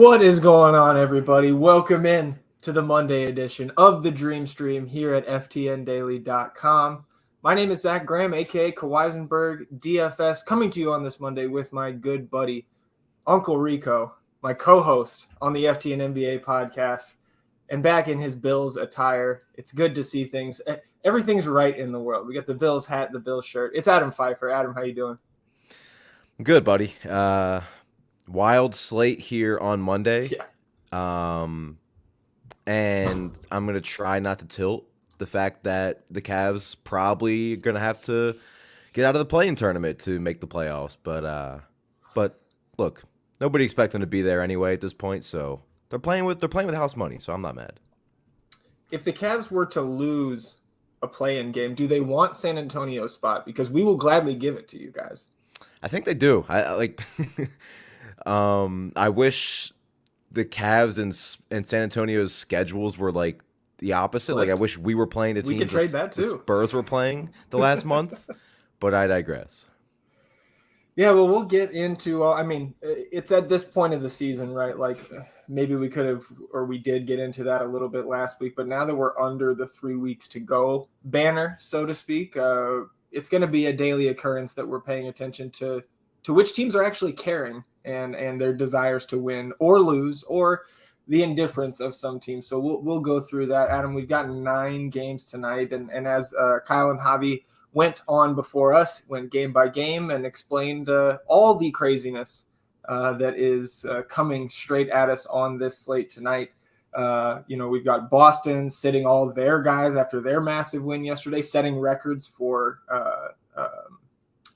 What is going on, everybody? Welcome in to the Monday edition of the Dream Stream here at FTNDaily.com. My name is Zach Graham, a.k.a. Kawaisenberg DFS, coming to you on this Monday with my good buddy, Uncle Rico, my co-host on the FTN NBA podcast, and back in his Bills attire. It's good to see things. Everything's right in the world. We got the Bills hat, the Bills shirt. It's Adam Pfeifer. Adam, how you doing? Good, buddy. Wild slate here on Monday. Yeah. And I'm going to try not to tilt the fact that the Cavs probably going to have to get out of the play-in tournament to make the playoffs. But look, nobody expects them to be there anyway at this point, so they're playing with house money, so I'm not mad. If the Cavs were to lose a play-in game, do they want San Antonio's spot? Because we will gladly give it to you guys. I think they do. I like. I wish the Cavs and San Antonio's schedules were like the opposite. Like I wish we were playing the team we could trade that too. The Spurs were playing the last month, but I digress. Yeah, well, we'll get into. It's at this point of the season, right? Like maybe we could have, or we did get into that a little bit last week, but now that we're under the 3 weeks to go banner, so to speak, it's going to be a daily occurrence that we're paying attention to which teams are actually caring and their desires to win or lose, or the indifference of some teams. So we'll go through that. Adam, we've got 9 games tonight, and as Kyle and Javi went on before us, went game by game and explained all the craziness that is coming straight at us on this slate tonight. We've got Boston sitting all of their guys after their massive win yesterday, setting records for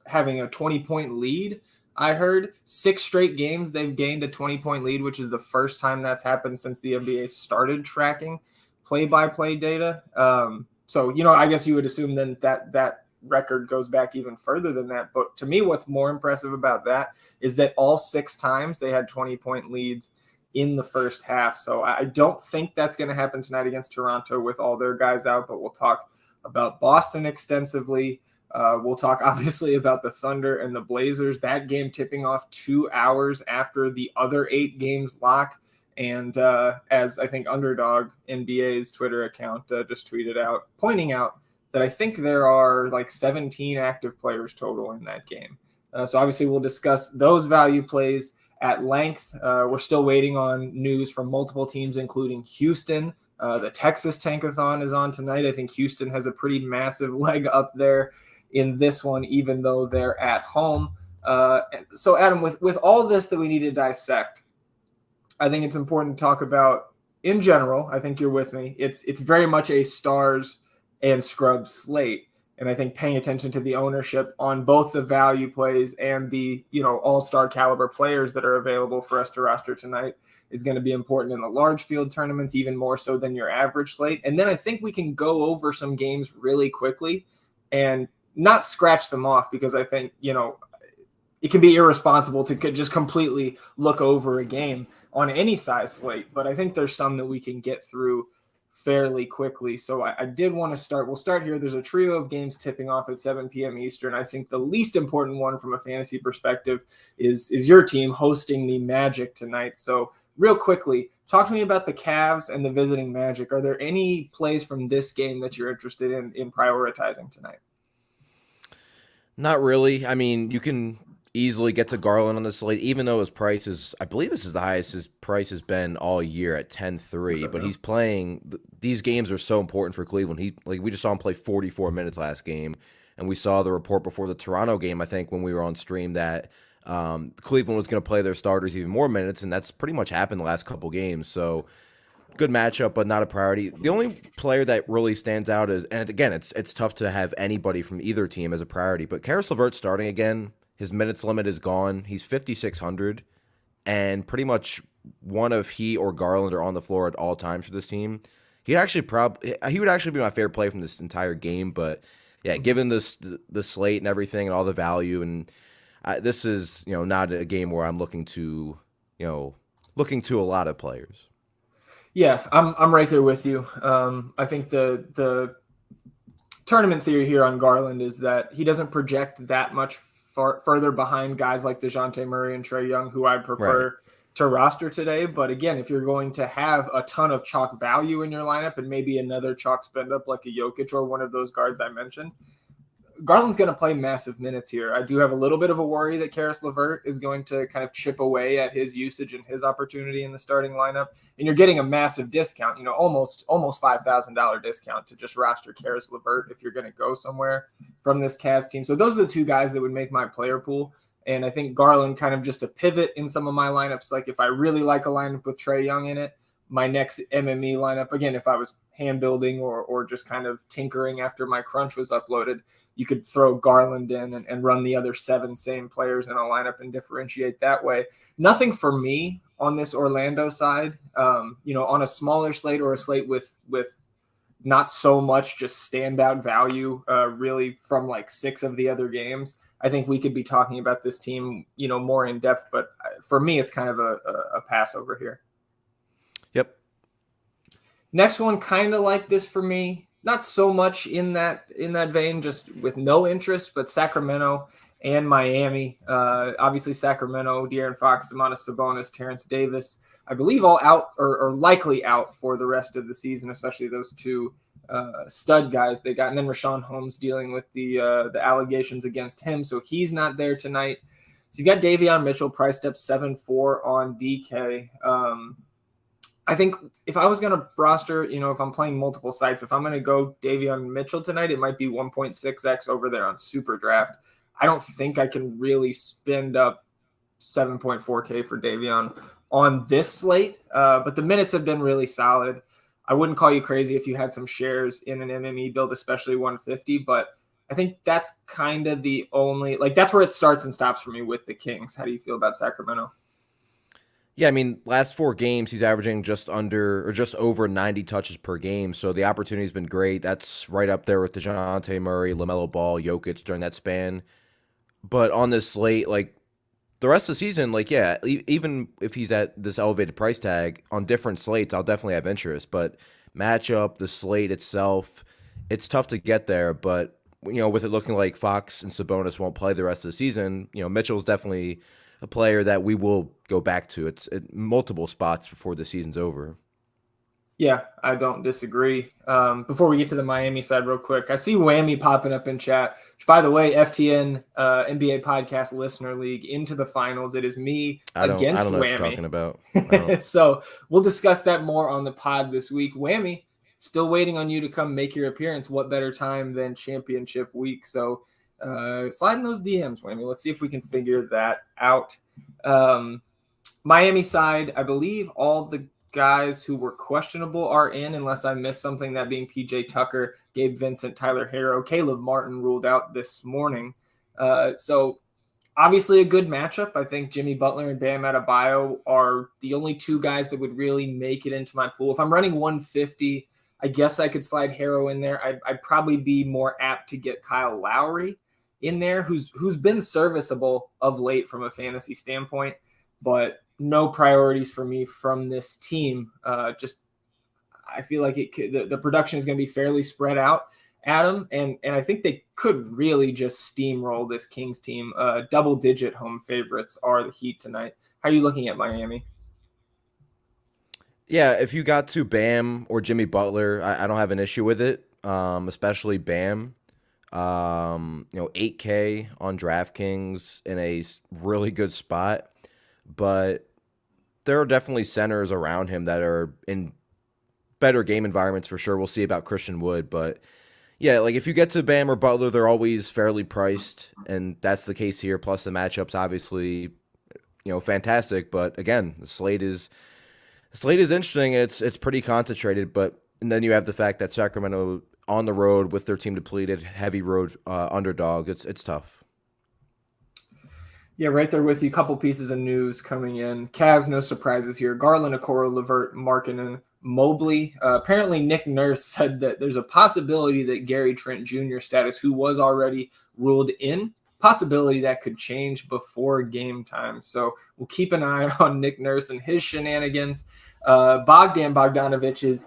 having a 20-point lead. I heard 6 straight games they've gained a 20-point lead, which is the first time that's happened since the NBA started tracking play-by-play data. I guess you would assume then that record goes back even further than that. But to me, what's more impressive about that is that all 6 times they had 20-point leads in the first half. So I don't think that's going to happen tonight against Toronto with all their guys out, but we'll talk about Boston extensively. We'll talk obviously about the Thunder and the Blazers, that game tipping off 2 hours after the other 8 games lock. And as I think Underdog NBA's Twitter account just tweeted out, pointing out that I think there are like 17 active players total in that game. So obviously we'll discuss those value plays at length. We're still waiting on news from multiple teams, including Houston. The Texas Tankathon is on tonight. I think Houston has a pretty massive leg up there in this one, even though they're at home. So Adam, with all this that we need to dissect, I think it's important to talk about in general. I think you're with me. It's very much a stars and scrubs slate. And I think paying attention to the ownership on both the value plays and the, all-star caliber players that are available for us to roster tonight is going to be important in the large field tournaments, even more so than your average slate. And then I think we can go over some games really quickly and not scratch them off, because I think, it can be irresponsible to just completely look over a game on any size slate. But I think there's some that we can get through fairly quickly. So I did want to start. We'll start here. There's a trio of games tipping off at 7 p.m. Eastern. I think the least important one from a fantasy perspective is your team hosting the Magic tonight. So real quickly, talk to me about the Cavs and the visiting Magic. Are there any plays from this game that you're interested in prioritizing tonight? Not really. I mean, you can easily get to Garland on the slate, even though his price is, I believe this is the highest his price has been all year at 10-3, but he's playing, these games are so important for Cleveland. We just saw him play 44 minutes last game, and we saw the report before the Toronto game, I think, when we were on stream, that Cleveland was going to play their starters even more minutes, and that's pretty much happened the last couple games. So good matchup, but not a priority. The only player that really stands out is, and again, it's tough to have anybody from either team as a priority, but Karis LeVert starting again. His minutes limit is gone. He's 5,600, and pretty much one of he or Garland are on the floor at all times for this team. He would actually be my favorite play from this entire game. But yeah, given the slate and everything and all the value, and this is not a game where I'm looking to a lot of players. Yeah, I'm right there with you. I think the tournament theory here on Garland is that he doesn't project that much further behind guys like DeJounte Murray and Trae Young, who I'd prefer to roster today. But again, if you're going to have a ton of chalk value in your lineup and maybe another chalk spend up like a Jokic or one of those guards I mentioned, Garland's going to play massive minutes here. I do have a little bit of a worry that Karis LeVert is going to kind of chip away at his usage and his opportunity in the starting lineup. And you're getting a massive discount, almost $5,000 discount to just roster Karis LeVert if you're going to go somewhere from this Cavs team. So those are the two guys that would make my player pool. And I think Garland kind of just a pivot in some of my lineups. Like if I really like a lineup with Trae Young in it, my next MME lineup, again, if I was hand building or just kind of tinkering after my crunch was uploaded, you could throw Garland in and run the other 7 same players in a lineup and differentiate that way. Nothing for me on this Orlando side, on a smaller slate or a slate with not so much just standout value, really from like 6 of the other games. I think we could be talking about this team, more in depth, but for me, it's kind of a pass over here. Yep. Next one, kind of like this for me. Not so much in that vein, just with no interest, but Sacramento and Miami. Obviously, Sacramento, De'Aaron Fox, Domantas Sabonis, Terrence Davis, I believe all out or likely out for the rest of the season, especially those 2 stud guys they got. And then Rashawn Holmes dealing with the allegations against him, so he's not there tonight. So you got Davion Mitchell priced up 7.4 on DK. I think if I was going to roster, if I'm playing multiple sites, if I'm going to go Davion Mitchell tonight, it might be 1.6x over there on Super Draft. I don't think I can really spend up 7.4K for Davion on this slate, but the minutes have been really solid. I wouldn't call you crazy if you had some shares in an MME build, especially 150, but I think that's kind of the only, that's where it starts and stops for me with the Kings. How do you feel about Sacramento? Yeah, I mean, last 4 games, he's averaging just over 90 touches per game. So the opportunity's been great. That's right up there with DeJounte Murray, LaMelo Ball, Jokic during that span. But on this slate, the rest of the season, even if he's at this elevated price tag on different slates, I'll definitely have interest. But matchup, the slate itself, it's tough to get there. But, with it looking like Fox and Sabonis won't play the rest of the season, Mitchell's definitely a player that we will go back to. It's at multiple spots before the season's over. Yeah, I don't disagree. Before we get to the Miami side real quick, I see Whammy popping up in chat, which, by the way, FTN NBA Podcast Listener League into the finals. It is me against I don't know Whammy. What you're talking about. So we'll discuss that more on the pod this week. Whammy, still waiting on you to come make your appearance. What better time than championship week? So slide in those DMs, Whammy. Let's see if we can figure that out. Miami side, I believe all the guys who were questionable are in, unless I missed something, that being PJ Tucker, Gabe Vincent, Tyler Herro, Caleb Martin ruled out this morning. So obviously a good matchup. I think Jimmy Butler and Bam Adebayo are the only 2 guys that would really make it into my pool. If I'm running 150, I guess I could slide Herro in there. I'd probably be more apt to get Kyle Lowry in there, who's been serviceable of late from a fantasy standpoint, but no priorities for me from this team. Just I feel like the production is going to be fairly spread out, Adam, and I think they could really just steamroll this Kings team. Double-digit home favorites are the Heat tonight. How are you looking at Miami? Yeah, if you got to Bam or Jimmy Butler, I don't have an issue with it, especially Bam. 8K on DraftKings in a really good spot, but there are definitely centers around him that are in better game environments for sure. We'll see about Christian Wood, but yeah, if you get to Bam or Butler, they're always fairly priced, and that's the case here. Plus the matchups, obviously, fantastic. But again, the slate is interesting. It's pretty concentrated, and then you have the fact that Sacramento on the road with their team depleted, heavy road underdog. It's tough. Yeah, right there with you. Couple pieces of news coming in. Cavs, no surprises here. Garland, Okoro, LeVert, Markkanen, Mobley. Apparently, Nick Nurse said that there's a possibility that Gary Trent Jr. status, who was already ruled in, possibility that could change before game time. So we'll keep an eye on Nick Nurse and his shenanigans. Bogdan Bogdanovic is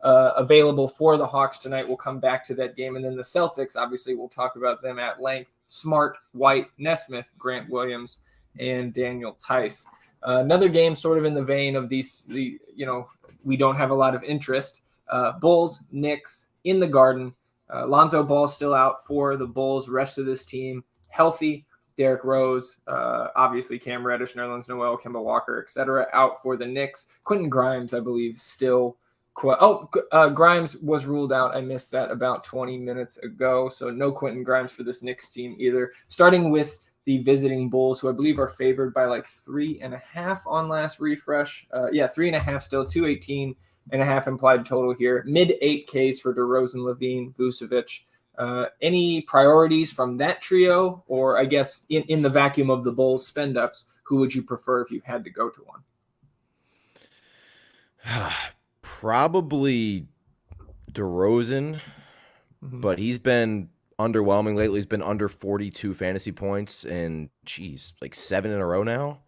available for the Hawks tonight. We'll come back to that game. And then the Celtics, obviously, we'll talk about them at length. Smart, White, Nesmith, Grant Williams, and Daniel Tice. Another game sort of in the vein of we don't have a lot of interest. Bulls, Knicks in the Garden. Lonzo Ball still out for the Bulls. Rest of this team healthy. Derrick Rose, obviously Cam Reddish, Nerlens Noel, Kemba Walker, etc. out for the Knicks. Quentin Grimes, I believe, still. Grimes was ruled out. I missed that about 20 minutes ago. So no Quentin Grimes for this Knicks team either. Starting with the visiting Bulls, who I believe are favored by like 3.5 on last refresh. 3.5 still, 218.5 implied total here. Mid 8Ks for DeRozan, Levine, Vucevic. Any priorities from that trio, or I guess in the vacuum of the Bulls spend ups, who would you prefer if you had to go to one? Probably DeRozan, but he's been underwhelming lately. He's been under 42 fantasy points and like 7 in a row now.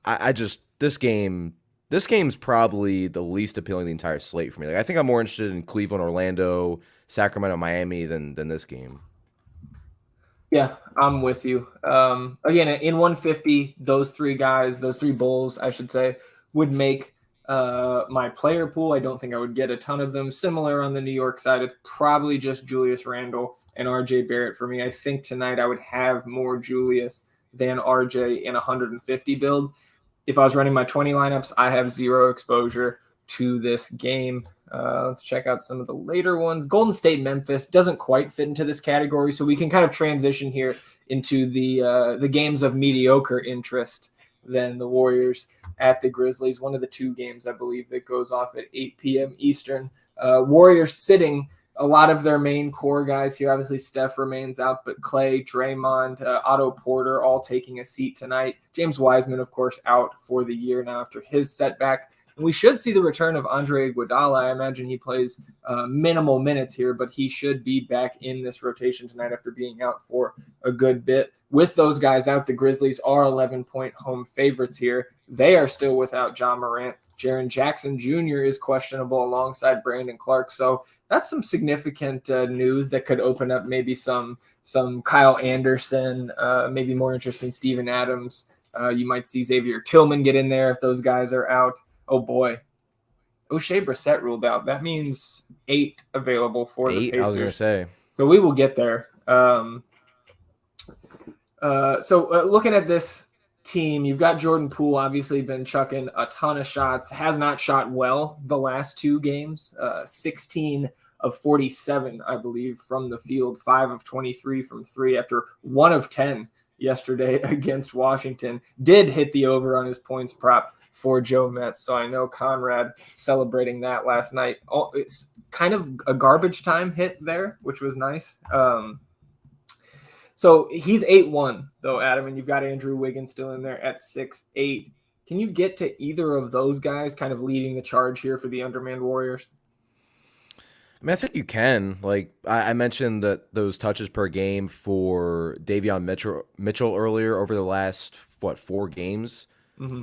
I just this game's probably the least appealing of the entire slate for me. Like, I think I'm more interested in Cleveland, Orlando, Sacramento, Miami than this game. Yeah, I'm with you. Again, in 150, those three Bulls, I should say, would make my player pool. I don't think I would get a ton of them. Similar on the New York side, it's probably just Julius Randle and RJ Barrett for me. I think tonight I would have more Julius than RJ in 150 build. If I was running my 20 lineups, I have zero exposure to this game. Let's check out some of the later ones. Golden State, Memphis doesn't quite fit into this category, so we can kind of transition here into the games of mediocre interest. Then the Warriors at the Grizzlies, one of the two games I believe that goes off at 8 p.m. Eastern. Warriors sitting a lot of their main core guys here. Obviously, Steph remains out, but Clay, Draymond, Otto Porter all taking a seat tonight. James Wiseman, of course, out for the year now after his setback. And we should see the return of Andre Iguodala. I imagine he plays minimal minutes here, but he should be back in this rotation tonight after being out for a good bit. With those guys out, the Grizzlies are 11-point home favorites here. They are still without Ja Morant. Jaren Jackson Jr. is questionable alongside Brandon Clark. So that's some significant news that could open up maybe some Kyle Anderson, maybe more interesting Steven Adams. You might see Xavier Tillman get in there if those guys are out. Oh, boy. O'Shea Brissett ruled out. That means 8 available for the Pacers. I was going to say. So we will get there. Looking at this team, you've got Jordan Poole, obviously been chucking a ton of shots, has not shot well the last 2 games, 16 of 47, I believe, from the field, 5 of 23 from 3 after 1 of 10 yesterday against Washington. Did hit the over on his points prop for Joe Metz. So I know Conrad celebrating that last night. Oh, it's kind of a garbage time hit there, which was nice. So he's 8-1 though, Adam, and you've got Andrew Wiggins still in there at 6-8. Can you get to either of those guys kind of leading the charge here for the undermanned Warriors? I mean, I think you can. Like I mentioned that those touches per game for Davion Mitchell earlier over the last 4 games.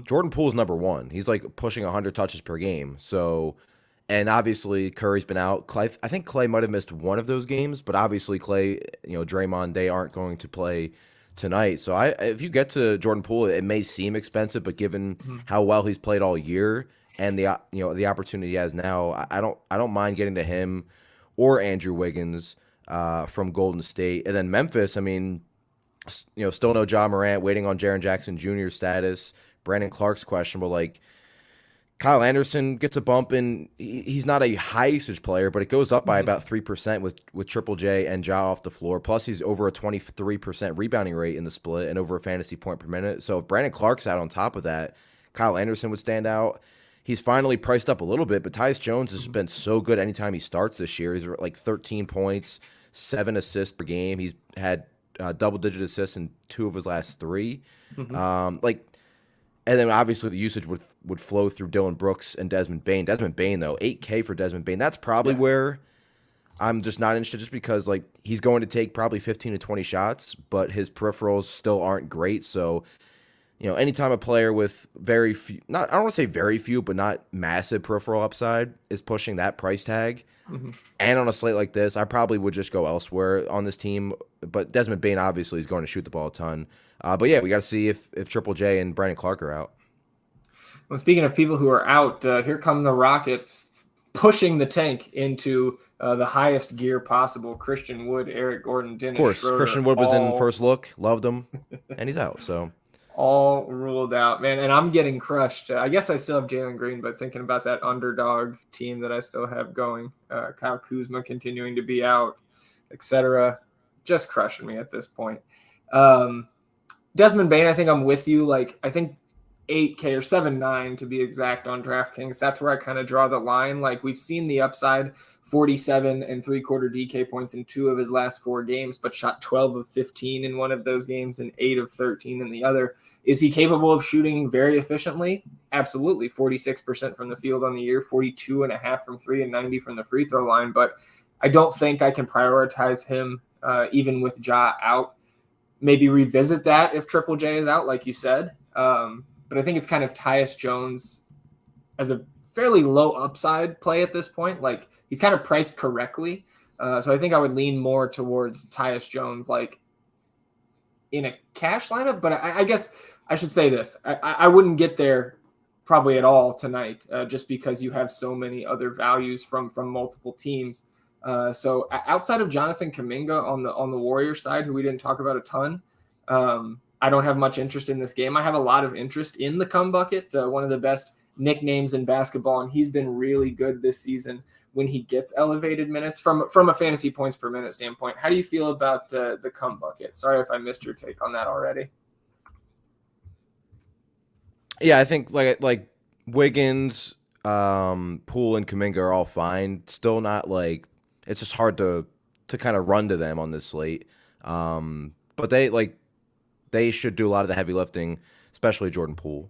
Jordan Poole's number 1. He's like pushing 100 touches per game. So, and obviously Curry's been out. I think Clay might have missed one of those games, but obviously Clay, Draymond, they aren't going to play tonight. So if you get to Jordan Poole, it may seem expensive, but given how well he's played all year and the opportunity he has now, I don't mind getting to him or Andrew Wiggins from Golden State. And then Memphis, I mean, still no Ja Morant, waiting on Jaren Jackson Jr. status. Brandon Clark's questionable. Like, Kyle Anderson gets a bump, and he's not a high usage player, but it goes up by about 3% with Triple J and Ja off the floor. Plus, he's over a 23% rebounding rate in the split and over a fantasy point per minute. So if Brandon Clark's out on top of that, Kyle Anderson would stand out. He's finally priced up a little bit, but Tyus Jones has been so good anytime he starts this year. He's like 13 points, 7 assists per game. He's had double-digit assists in 2 of his last 3. And then obviously the usage would flow through Dylan Brooks and Desmond Bain. Desmond Bain, though, 8K for Desmond Bain. That's probably where I'm just not interested, just because like he's going to take probably 15 to 20 shots, but his peripherals still aren't great. So, anytime a player with very few, I don't want to say very few, but not massive peripheral upside is pushing that price tag. And on a slate like this, I probably would just go elsewhere on this team. But Desmond Bain obviously is going to shoot the ball a ton. But yeah, we got to see if Triple J and Brandon Clark are out. Well, speaking of people who are out, here come the Rockets pushing the tank into the highest gear possible. Christian Wood, Eric Gordon, Of Dennis course, Schroeder, Christian Wood was in all first look, loved him, and he's out. So all ruled out, man. And I'm getting crushed. I guess I still have Jalen Green, but thinking about that underdog team that I still have going, Kyle Kuzma continuing to be out, etc., just crushing me at this point. Desmond Bain, I think I'm with you. Like, I think 8K or 7.9 to be exact on DraftKings. That's where I kind of draw the line. Like, we've seen the upside, 47 and 3/4 DK points in 2 of his last 4 games, but shot 12 of 15 in one of those games and 8 of 13 in the other. Is he capable of shooting very efficiently? Absolutely. 46% from the field on the year, 42.5 from 3 and 90 from the free throw line. But I don't think I can prioritize him even with Ja out. Maybe revisit that if Triple J is out, like you said. But I think it's kind of Tyus Jones as a fairly low upside play at this point. Like, he's kind of priced correctly. So I think I would lean more towards Tyus Jones, like in a cash lineup. But I guess I should say this. I wouldn't get there probably at all tonight just because you have so many other values from multiple teams. So outside of Jonathan Kuminga on the Warriors side, who we didn't talk about a ton, I don't have much interest in this game. I have a lot of interest in the Cum Bucket, one of the best nicknames in basketball, and he's been really good this season when he gets elevated minutes from a fantasy points per minute standpoint. How do you feel about the Cum Bucket? Sorry if I missed your take on that already. yeah, I think like Wiggins, Poole, and Kuminga are all fine. Still not like it's just hard to kind of run to them on this slate. But they should do a lot of the heavy lifting, especially Jordan Poole.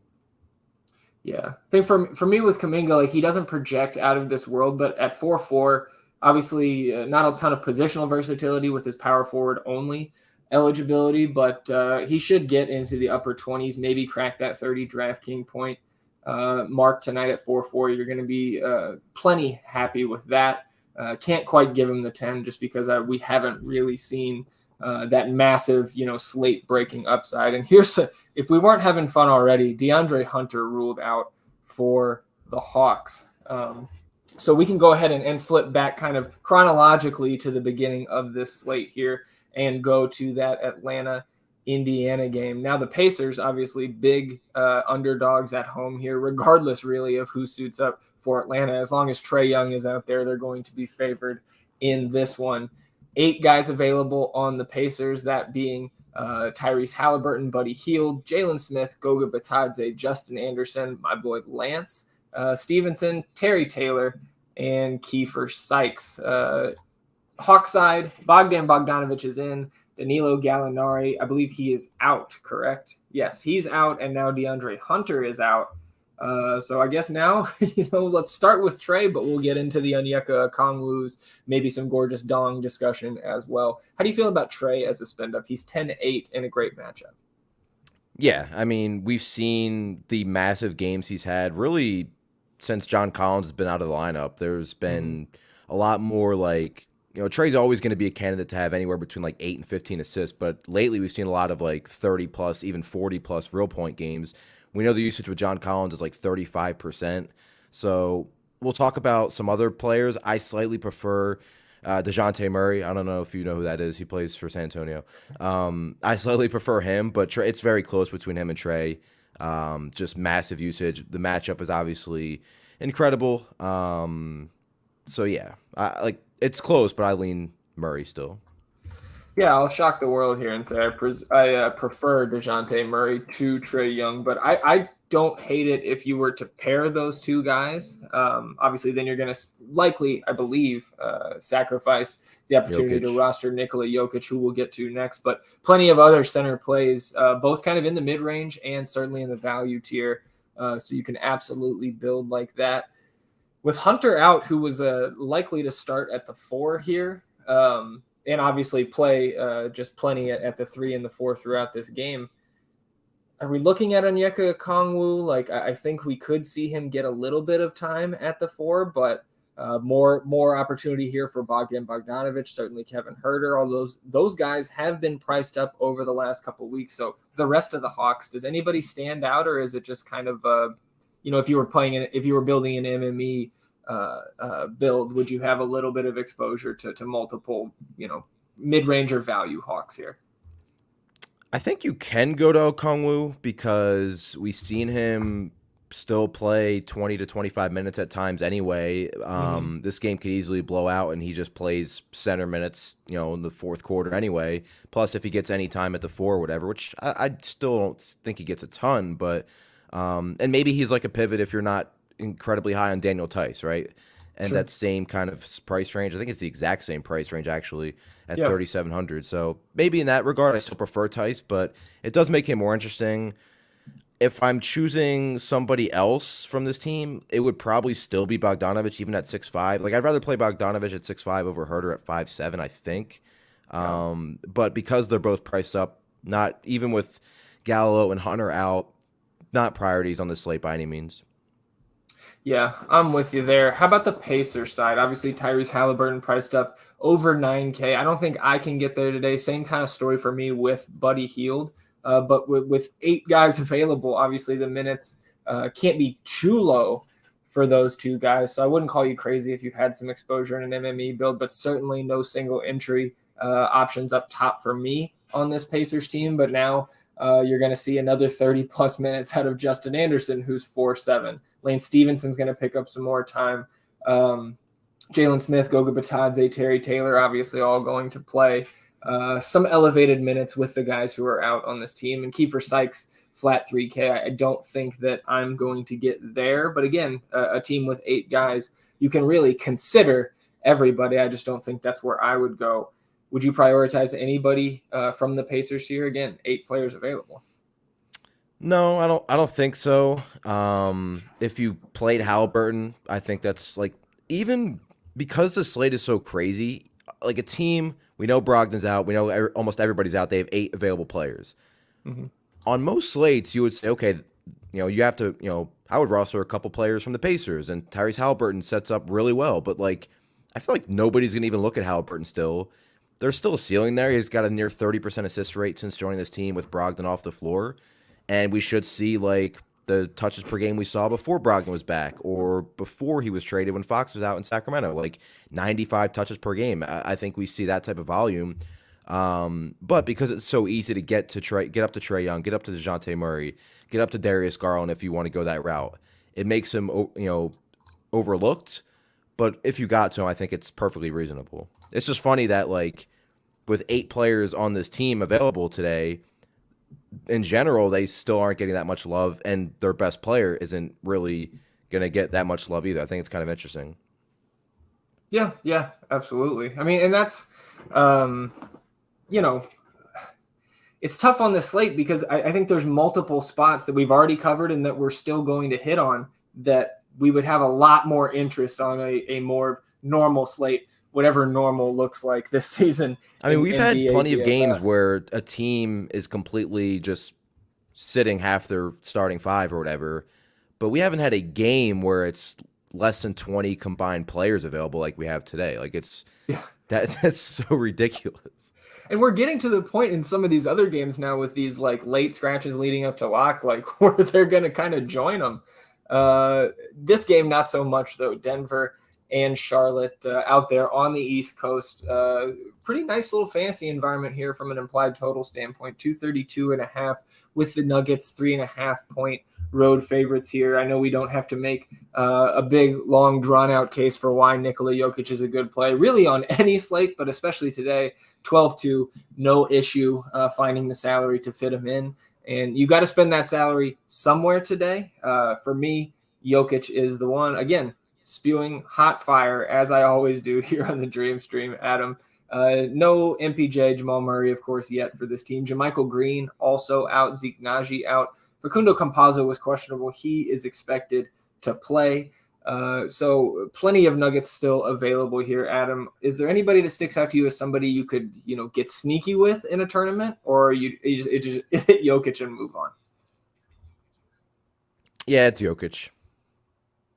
Yeah, I think for me with Kuminga, like, he doesn't project out of this world, but at 4.4, obviously not a ton of positional versatility with his power forward only eligibility, but he should get into the upper 20s, maybe crack that 30 DraftKings point mark tonight at 4.4. You're going to be plenty happy with that. Can't quite give him the 10 just because we haven't really seen that massive, slate breaking upside. And if we weren't having fun already, DeAndre Hunter ruled out for the Hawks. So we can go ahead and flip back kind of chronologically to the beginning of this slate here and go to that Atlanta Indiana game. Now the Pacers, obviously big underdogs at home here, regardless really of who suits up for Atlanta. As long as Trae Young is out there, they're going to be favored in this one. 8 guys available on the Pacers, that being Tyrese Halliburton, Buddy Hield, Jalen Smith, Goga Bitadze, Justin Anderson, my boy Lance Stevenson, Terry Taylor, and Kiefer Sykes. Hawkside, Bogdan Bogdanovic is in. Danilo Gallinari, I believe he is out, correct? Yes, he's out, and now DeAndre Hunter is out. So I guess now, let's start with Trae, but we'll get into the Onyeka Okongwu's, maybe some gorgeous dong discussion as well. How do you feel about Trae as a spend up? He's 10-8 in a great matchup. Yeah, I mean, we've seen the massive games he's had really since John Collins has been out of the lineup. There's been a lot more Trae's always going to be a candidate to have anywhere between 8 and 15 assists, but lately we've seen a lot of 30 plus, even 40 plus real point games. We know the usage with John Collins is 35%. So we'll talk about some other players. I slightly prefer DeJounte Murray. I don't know if you know who that is. He plays for San Antonio. I slightly prefer him, but it's very close between him and Trae. Just massive usage. The matchup is obviously incredible. So yeah, it's close, but I lean Murray still. Yeah, I'll shock the world here and say I prefer DeJounte Murray to Trae Young, but I don't hate it if you were to pair those two guys. Obviously, then you're going to likely, I believe, sacrifice the opportunity to roster Nikola Jokic, who we'll get to next, but plenty of other center plays, both kind of in the mid-range and certainly in the value tier, so you can absolutely build like that. With Hunter out, who was likely to start at the 4 here, and obviously play just plenty at the 3 and the 4 throughout this game. Are we looking at Onyeka Okongwu? I think we could see him get a little bit of time at the 4, but more opportunity here for Bogdan Bogdanovic, certainly Kevin Huerter. All those guys have been priced up over the last couple of weeks. So the rest of the Hawks, does anybody stand out, or is it just kind of if you were building an MME build, would you have a little bit of exposure to multiple, mid-range or value hawks here? I think you can go to Okongwu because we've seen him still play 20 to 25 minutes at times anyway. This game could easily blow out and he just plays center minutes, in the fourth quarter anyway. Plus, if he gets any time at the 4 or whatever, which I still don't think he gets a ton, but and maybe he's like a pivot if you're not incredibly high on Daniel Tice, right? And Sure. that same kind of price range. I think it's the exact same price range actually at 3,700. So maybe in that regard, I still prefer Tice, but it does make him more interesting. If I'm choosing somebody else from this team, it would probably still be Bogdanovic, even at 6'5". Like, I'd rather play Bogdanovic at 6'5" over Herter at 5'7", I think. But because they're both priced up, not even with Gallo and Hunter out, not priorities on the slate by any means. Yeah, I'm with you there. How about the Pacers side? Obviously, Tyrese Halliburton priced up over 9K. I don't think I can get there today. Same kind of story for me with Buddy Hield. But with 8 guys available, obviously the minutes can't be too low for those 2 guys. So I wouldn't call you crazy if you had some exposure in an MME build, but certainly no single entry options up top for me on this Pacers team. But now you're going to see another 30-plus minutes out of Justin Anderson, who's 4'7". Lane Stevenson's going to pick up some more time. Jalen Smith, Goga Batadze, Terry Taylor, obviously all going to play some elevated minutes with the guys who are out on this team. And Kiefer Sykes, flat 3K. I don't think that I'm going to get there. But again, a team with 8 guys, you can really consider everybody. I just don't think that's where I would go. Would you prioritize anybody from the Pacers here? Again, 8 players available. No, I don't think so. If you played Halliburton, I think that's like, even because the slate is so crazy, like a team, we know Brogdon's out, we know almost everybody's out. They have 8 available players. On most slates, you would say, okay, you have to, I would roster a couple players from the Pacers, and Tyrese Halliburton sets up really well. But like, I feel like nobody's gonna even look at Halliburton still. There's still a ceiling there. He's got a near 30% assist rate since joining this team with Brogdon off the floor. And we should see like the touches per game we saw before Brogdon was back or before he was traded when Fox was out in Sacramento, like 95 touches per game. I think we see that type of volume. But because it's so easy to get up to Trae Young, get up to DeJounte Murray, get up to Darius Garland if you want to go that route, it makes him overlooked. But if you got to him, I think it's perfectly reasonable. It's just funny that like with 8 players on this team available today, in general, they still aren't getting that much love, and their best player isn't really going to get that much love either. I think it's kind of interesting. Yeah, absolutely. I mean, and that's, it's tough on this slate because I think there's multiple spots that we've already covered and that we're still going to hit on that we would have a lot more interest on a more normal slate, whatever normal looks like this season. I mean, we've had plenty DFS. of games where a team is completely just sitting half their starting 5 or whatever, but we haven't had a game where it's less than 20 combined players available like we have today. Like that's so ridiculous. And we're getting to the point in some of these other games now with these like late scratches leading up to lock, like where they're going to kind of join them. This game, not so much though. Denver and Charlotte out there on the East Coast. Pretty nice little fantasy environment here from an implied total standpoint. 232.5 with the Nuggets, 3.5 point road favorites here. I know we don't have to make a big, long, drawn-out case for why Nikola Jokic is a good play, really on any slate, but especially today. 12-2, no issue finding the salary to fit him in. And you got to spend that salary somewhere today. For me, Jokic is the one. Again, spewing hot fire, as I always do here on the Dream Stream, Adam. No MPJ, Jamal Murray, of course, yet for this team. JaMychal Green also out. Zeke Naji out. Facundo Campazzo was questionable. He is expected to play. So plenty of Nuggets still available here, Adam. Is there anybody that sticks out to you as somebody you could, get sneaky with in a tournament, or is it Jokic and move on? Yeah, it's Jokic.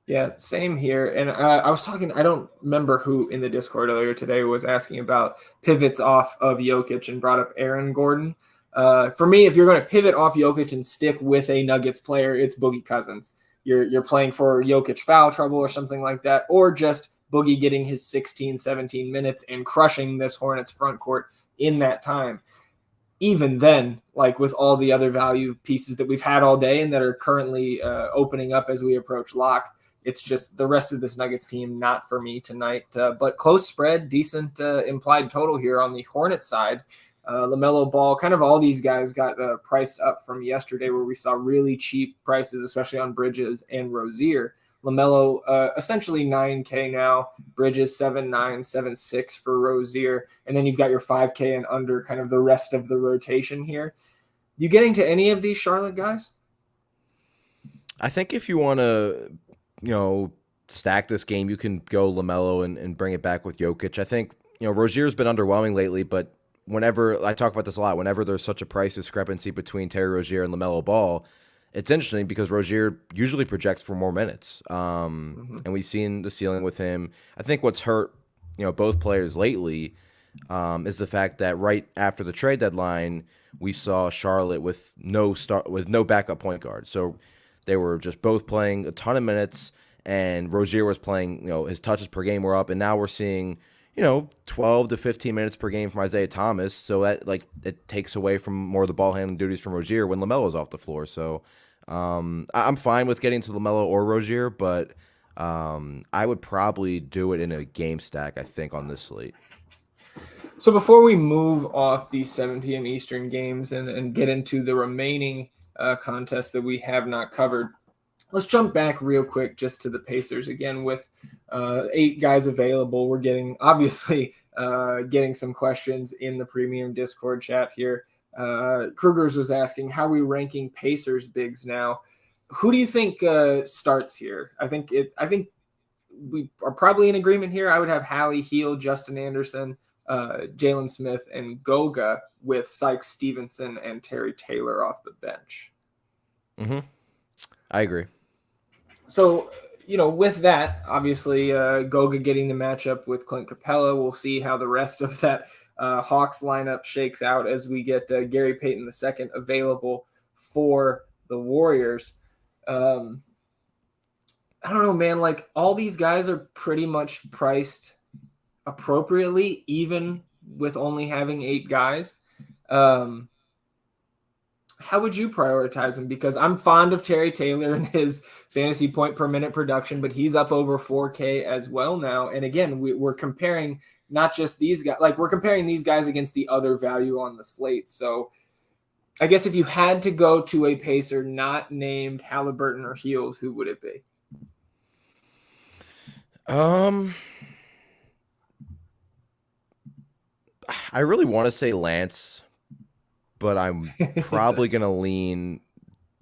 Yeah, same here. And I was talking, I don't remember who in the Discord earlier today was asking about pivots off of Jokic and brought up Aaron Gordon. For me, if you're going to pivot off Jokic and stick with a Nuggets player, it's Boogie Cousins. you're playing for Jokic foul trouble or something like that, or just Boogie getting his 16, 17 minutes and crushing this Hornets front court in that time. Even then, like with all the other value pieces that we've had all day and that are currently opening up as we approach lock, it's just the rest of this Nuggets team, not for me tonight. But close spread, decent implied total here on the Hornets side. LaMelo Ball, kind of all these guys got priced up from yesterday where we saw really cheap prices, especially on Bridges and Rozier. LaMelo essentially 9K now, Bridges 7.9, 7.6 for Rozier, and then you've got your 5K and under kind of the rest of the rotation here. You getting to any of these Charlotte guys? I think if you want to, stack this game, you can go LaMelo and bring it back with Jokic. I think, Rozier's been underwhelming lately, but whenever, I talk about this a lot, whenever there's such a price discrepancy between Terry Rozier and LaMelo Ball, it's interesting because Rozier usually projects for more minutes. And we've seen the ceiling with him. I think what's hurt, both players lately is the fact that right after the trade deadline, we saw Charlotte with no backup point guard. So they were just both playing a ton of minutes, and Rozier was playing, his touches per game were up, and now we're seeing, 12 to 15 minutes per game from Isaiah Thomas. So that it takes away from more of the ball handling duties from Rozier when LaMelo's off the floor. So I'm fine with getting to LaMelo or Rozier, but I would probably do it in a game stack, I think, on this slate. So before we move off these 7 p.m. Eastern games and get into the remaining contests that we have not covered, let's jump back real quick just to the Pacers again with 8 guys available. We're getting some questions in the premium Discord chat here. Kruger's was asking, how are we ranking Pacers bigs now? Who do you think starts here? I think we are probably in agreement here. I would have Hallie, Heel, Justin Anderson, Jalen Smith, and Goga with Sykes, Stevenson, and Terry Taylor off the bench. I agree. So, with that, obviously, Goga getting the matchup with Clint Capella. We'll see how the rest of that Hawks lineup shakes out as we get Gary Payton II available for the Warriors. I don't know, man. Like, all these guys are pretty much priced appropriately, even with only having 8 guys. How would you prioritize them? Because I'm fond of Terry Taylor and his fantasy point per minute production, but he's up over 4K as well now. And again, we're comparing not just these guys, like we're comparing these guys against the other value on the slate. So I guess if you had to go to a Pacer not named Halliburton or Hughes, who would it be? I really want to say Lance, but I'm probably going to lean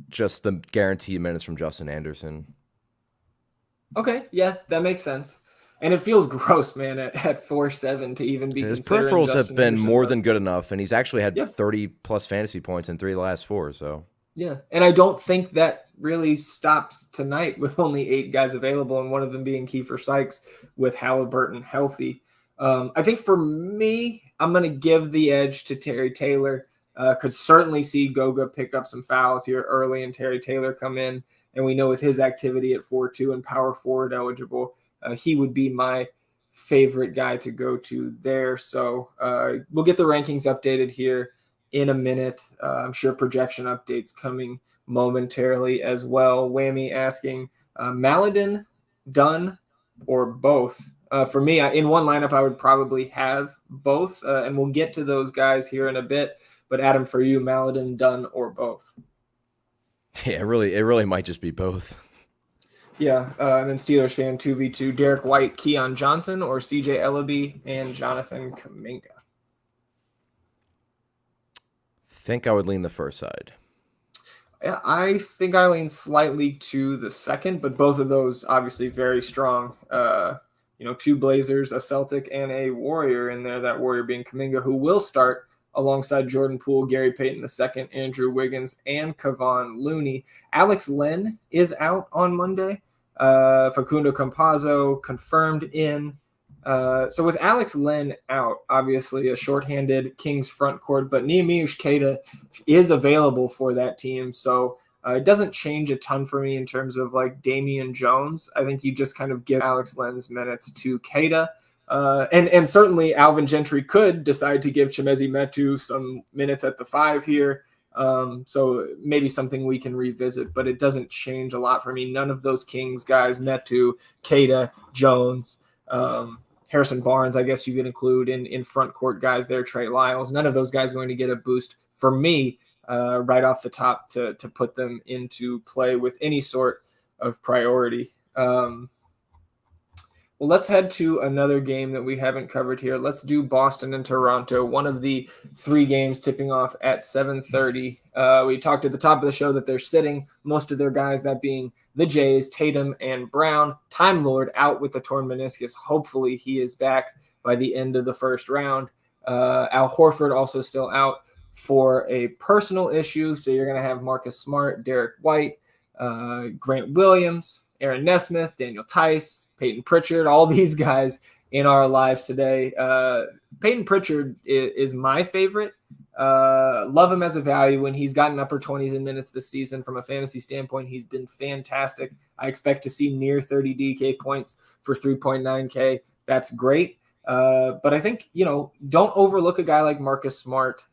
just the guaranteed minutes from Justin Anderson. Okay, yeah, that makes sense. And it feels gross, man, at 4.7 to even be his considering peripherals Justin have been Anderson, more but than good enough, and he's actually had 30-plus fantasy points in 3 of the last 4. So yeah, and I don't think that really stops tonight with only 8 guys available, and one of them being Kiefer Sykes with Halliburton healthy. I think for me, I'm going to give the edge to Terry Taylor. Could certainly see Goga pick up some fouls here early and Terry Taylor come in. And we know with his activity at 4.2 and power forward eligible, he would be my favorite guy to go to there. So we'll get the rankings updated here in a minute. I'm sure projection updates coming momentarily as well. Whammy asking, Maladin, Dunn, or both? For me, in one lineup, I would probably have both, and we'll get to those guys here in a bit. But Adam, for you, Maladin, Dunn, or both? Yeah, it really might just be both. Yeah, and then Steelers fan 2v2, Derek White, Keon Johnson, or CJ Ellaby and Jonathan Kuminga? Think I would lean the first side. Yeah, I think I lean slightly to the second, but both of those obviously very strong. 2 Blazers, a Celtic, and a Warrior in there, that Warrior being Kuminga, who will start alongside Jordan Poole, Gary Payton II, Andrew Wiggins, and Kevon Looney. Alex Len is out on Monday. Facundo Campazzo confirmed in. So with Alex Len out, obviously a shorthanded Kings front court, but Neemias Queta is available for that team. So It doesn't change a ton for me in terms of like Damian Jones. I think you just kind of give Alex Len's minutes to Keita. And certainly Alvin Gentry could decide to give Chimezie Metu some minutes at the 5 here. So maybe something we can revisit, but it doesn't change a lot for me. None of those Kings guys, Metu, Keita, Jones, Harrison Barnes, I guess you could include in front court guys there, Trey Lyles. None of those guys are going to get a boost for me right off the top to put them into play with any sort of priority. Well, let's head to another game that we haven't covered here. Let's do Boston and Toronto, one of the 3 games tipping off at 7:30. We talked at the top of the show that they're sitting most of their guys, that being the Jays, Tatum and Brown. Time Lord out with the torn meniscus. Hopefully he is back by the end of the first round. Al Horford also still out for a personal issue. So you're going to have Marcus Smart, Derek White, Grant Williams, Aaron Nesmith, Daniel Tice, Peyton Pritchard, all these guys in our lives today. Peyton Pritchard is my favorite. Love him as a value when he's gotten upper 20s in minutes this season. From a fantasy standpoint, he's been fantastic. I expect to see near 30 DK points for 3.9K. That's great. But I think, don't overlook a guy like Marcus Smart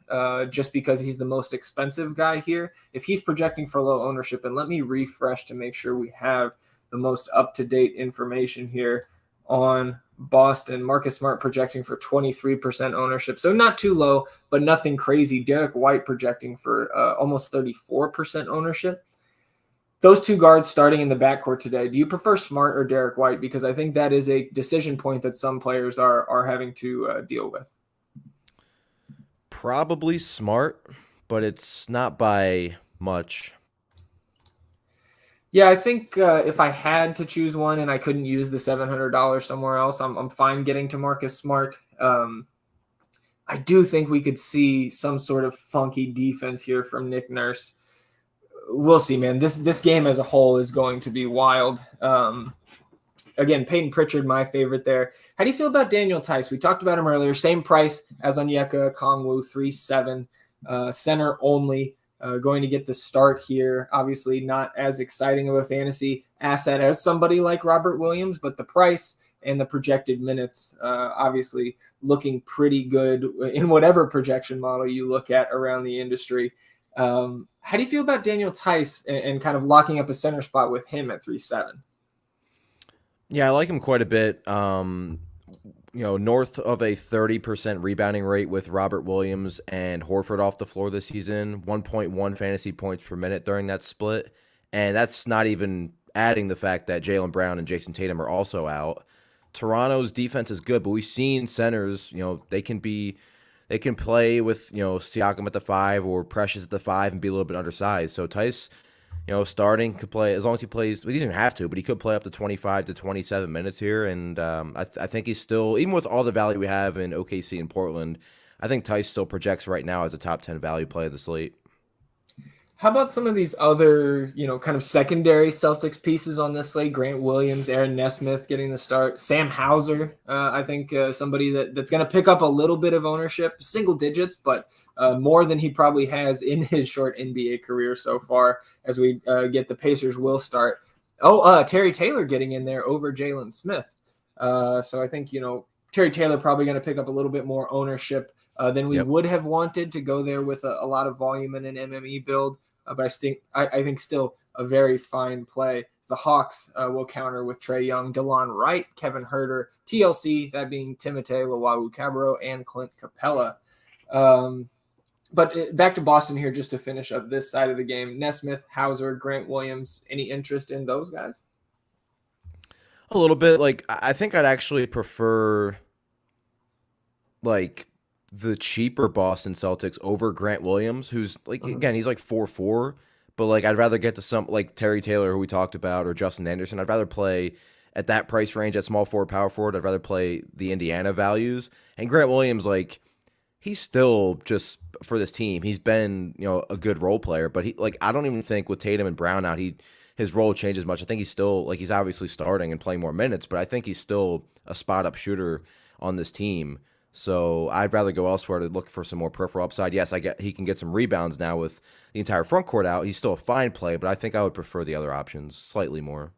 just because he's the most expensive guy here. If he's projecting for low ownership, and let me refresh to make sure we have the most up-to-date information here on Boston. Marcus Smart projecting for 23% ownership. So not too low, but nothing crazy. Derek White projecting for almost 34% ownership. Those 2 guards starting in the backcourt today, do you prefer Smart or Derek White? Because I think that is a decision point that some players are having to deal with. Probably Smart, but it's not by much. Yeah, I think if I had to choose one and I couldn't use the $700 somewhere else, I'm fine getting to Marcus Smart. I do think we could see some sort of funky defense here from Nick Nurse. We'll see, man. This game as a whole is going to be wild. Again, Peyton Pritchard, my favorite there. How do you feel about Daniel Tice? We talked about him earlier. Same price as Onyeka Okongwu, 3.7, center only. Going to get the start here. Obviously not as exciting of a fantasy asset as somebody like Robert Williams, but the price and the projected minutes obviously looking pretty good in whatever projection model you look at around the industry. How do you feel about Daniel Tice and kind of locking up a center spot with him at 3.7? Yeah, I like him quite a bit. North of a 30% rebounding rate with Robert Williams and Horford off the floor this season, 1.1 fantasy points per minute during that split. And that's not even adding the fact that Jaylen Brown and Jason Tatum are also out. Toronto's defense is good, but we've seen centers, they can play with, Siakam at the 5 or Precious at the 5 and be a little bit undersized. So Tice, starting could play as long as he plays. He doesn't have to, but he could play up to 25 to 27 minutes here. And I think he's still, even with all the value we have in OKC and Portland, I think Tice still projects right now as a top 10 value play of the slate. How about some of these other, kind of secondary Celtics pieces on this slate? Grant Williams, Aaron Nesmith getting the start. Sam Hauser, I think somebody that's going to pick up a little bit of ownership, single digits, but more than he probably has in his short NBA career so far as we get the Pacers will start. Terry Taylor getting in there over Jalen Smith. So I think, Terry Taylor probably going to pick up a little bit more ownership than we would have wanted to go there with a lot of volume in an MME build. But I think still a very fine play. The Hawks will counter with Trae Young, DeLon Wright, Kevin Huerter, TLC, that being Timothé Luwawu-Cabarrot, and Clint Capella. But back to Boston here just to finish up this side of the game. Nesmith, Hauser, Grant Williams, any interest in those guys? A little bit. I think I'd actually prefer the cheaper Boston Celtics over Grant Williams, who's again, he's 4.4, but I'd rather get to some Terry Taylor, who we talked about, or Justin Anderson. I'd rather play at that price range at small forward, power forward. I'd rather play the Indiana values. And Grant Williams, he's still just for this team. He's been, a good role player, but I don't even think with Tatum and Brown out, his role changes much. I think he's still he's obviously starting and playing more minutes, but I think he's still a spot up shooter on this team. So I'd rather go elsewhere to look for some more peripheral upside. Yes, he can get some rebounds now with the entire front court out. He's still a fine play, but I think I would prefer the other options slightly more.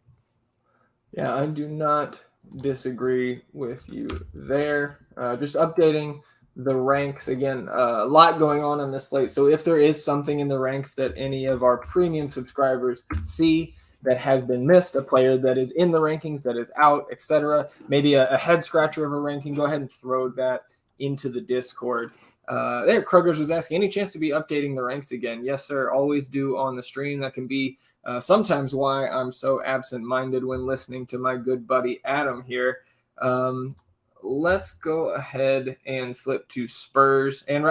Yeah, I do not disagree with you there. Just updating the ranks again. A lot going on this slate. So if there is something in the ranks that any of our premium subscribers see that has been missed, a player that is in the rankings that is out, etc., maybe a head scratcher of a ranking, go ahead and throw that into the Discord. There, Krugers was asking, any chance to be updating the ranks again? Yes, sir. Always do on the stream. That can be sometimes why I'm so absent-minded when listening to my good buddy Adam here. Let's go ahead and flip to Spurs. And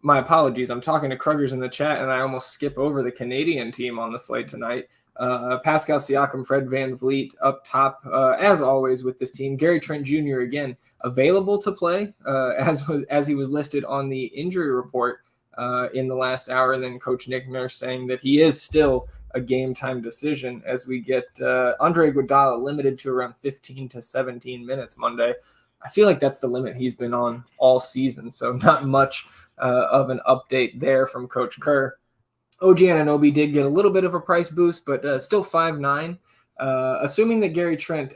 my apologies, I'm talking to Krugers in the chat, and I almost skip over the Canadian team on the slate tonight. Pascal Siakam, Fred VanVleet up top, as always with this team. Gary Trent Jr. again available to play, as he was listed on the injury report in the last hour. And then Coach Nick Nurse saying that he is still a game time decision as we get Andre Iguodala limited to around 15 to 17 minutes Monday. I feel like that's the limit he's been on all season, so not much of an update there from Coach Kerr. OG Anunoby did get a little bit of a price boost, but still 5'9". Assuming that Gary Trent,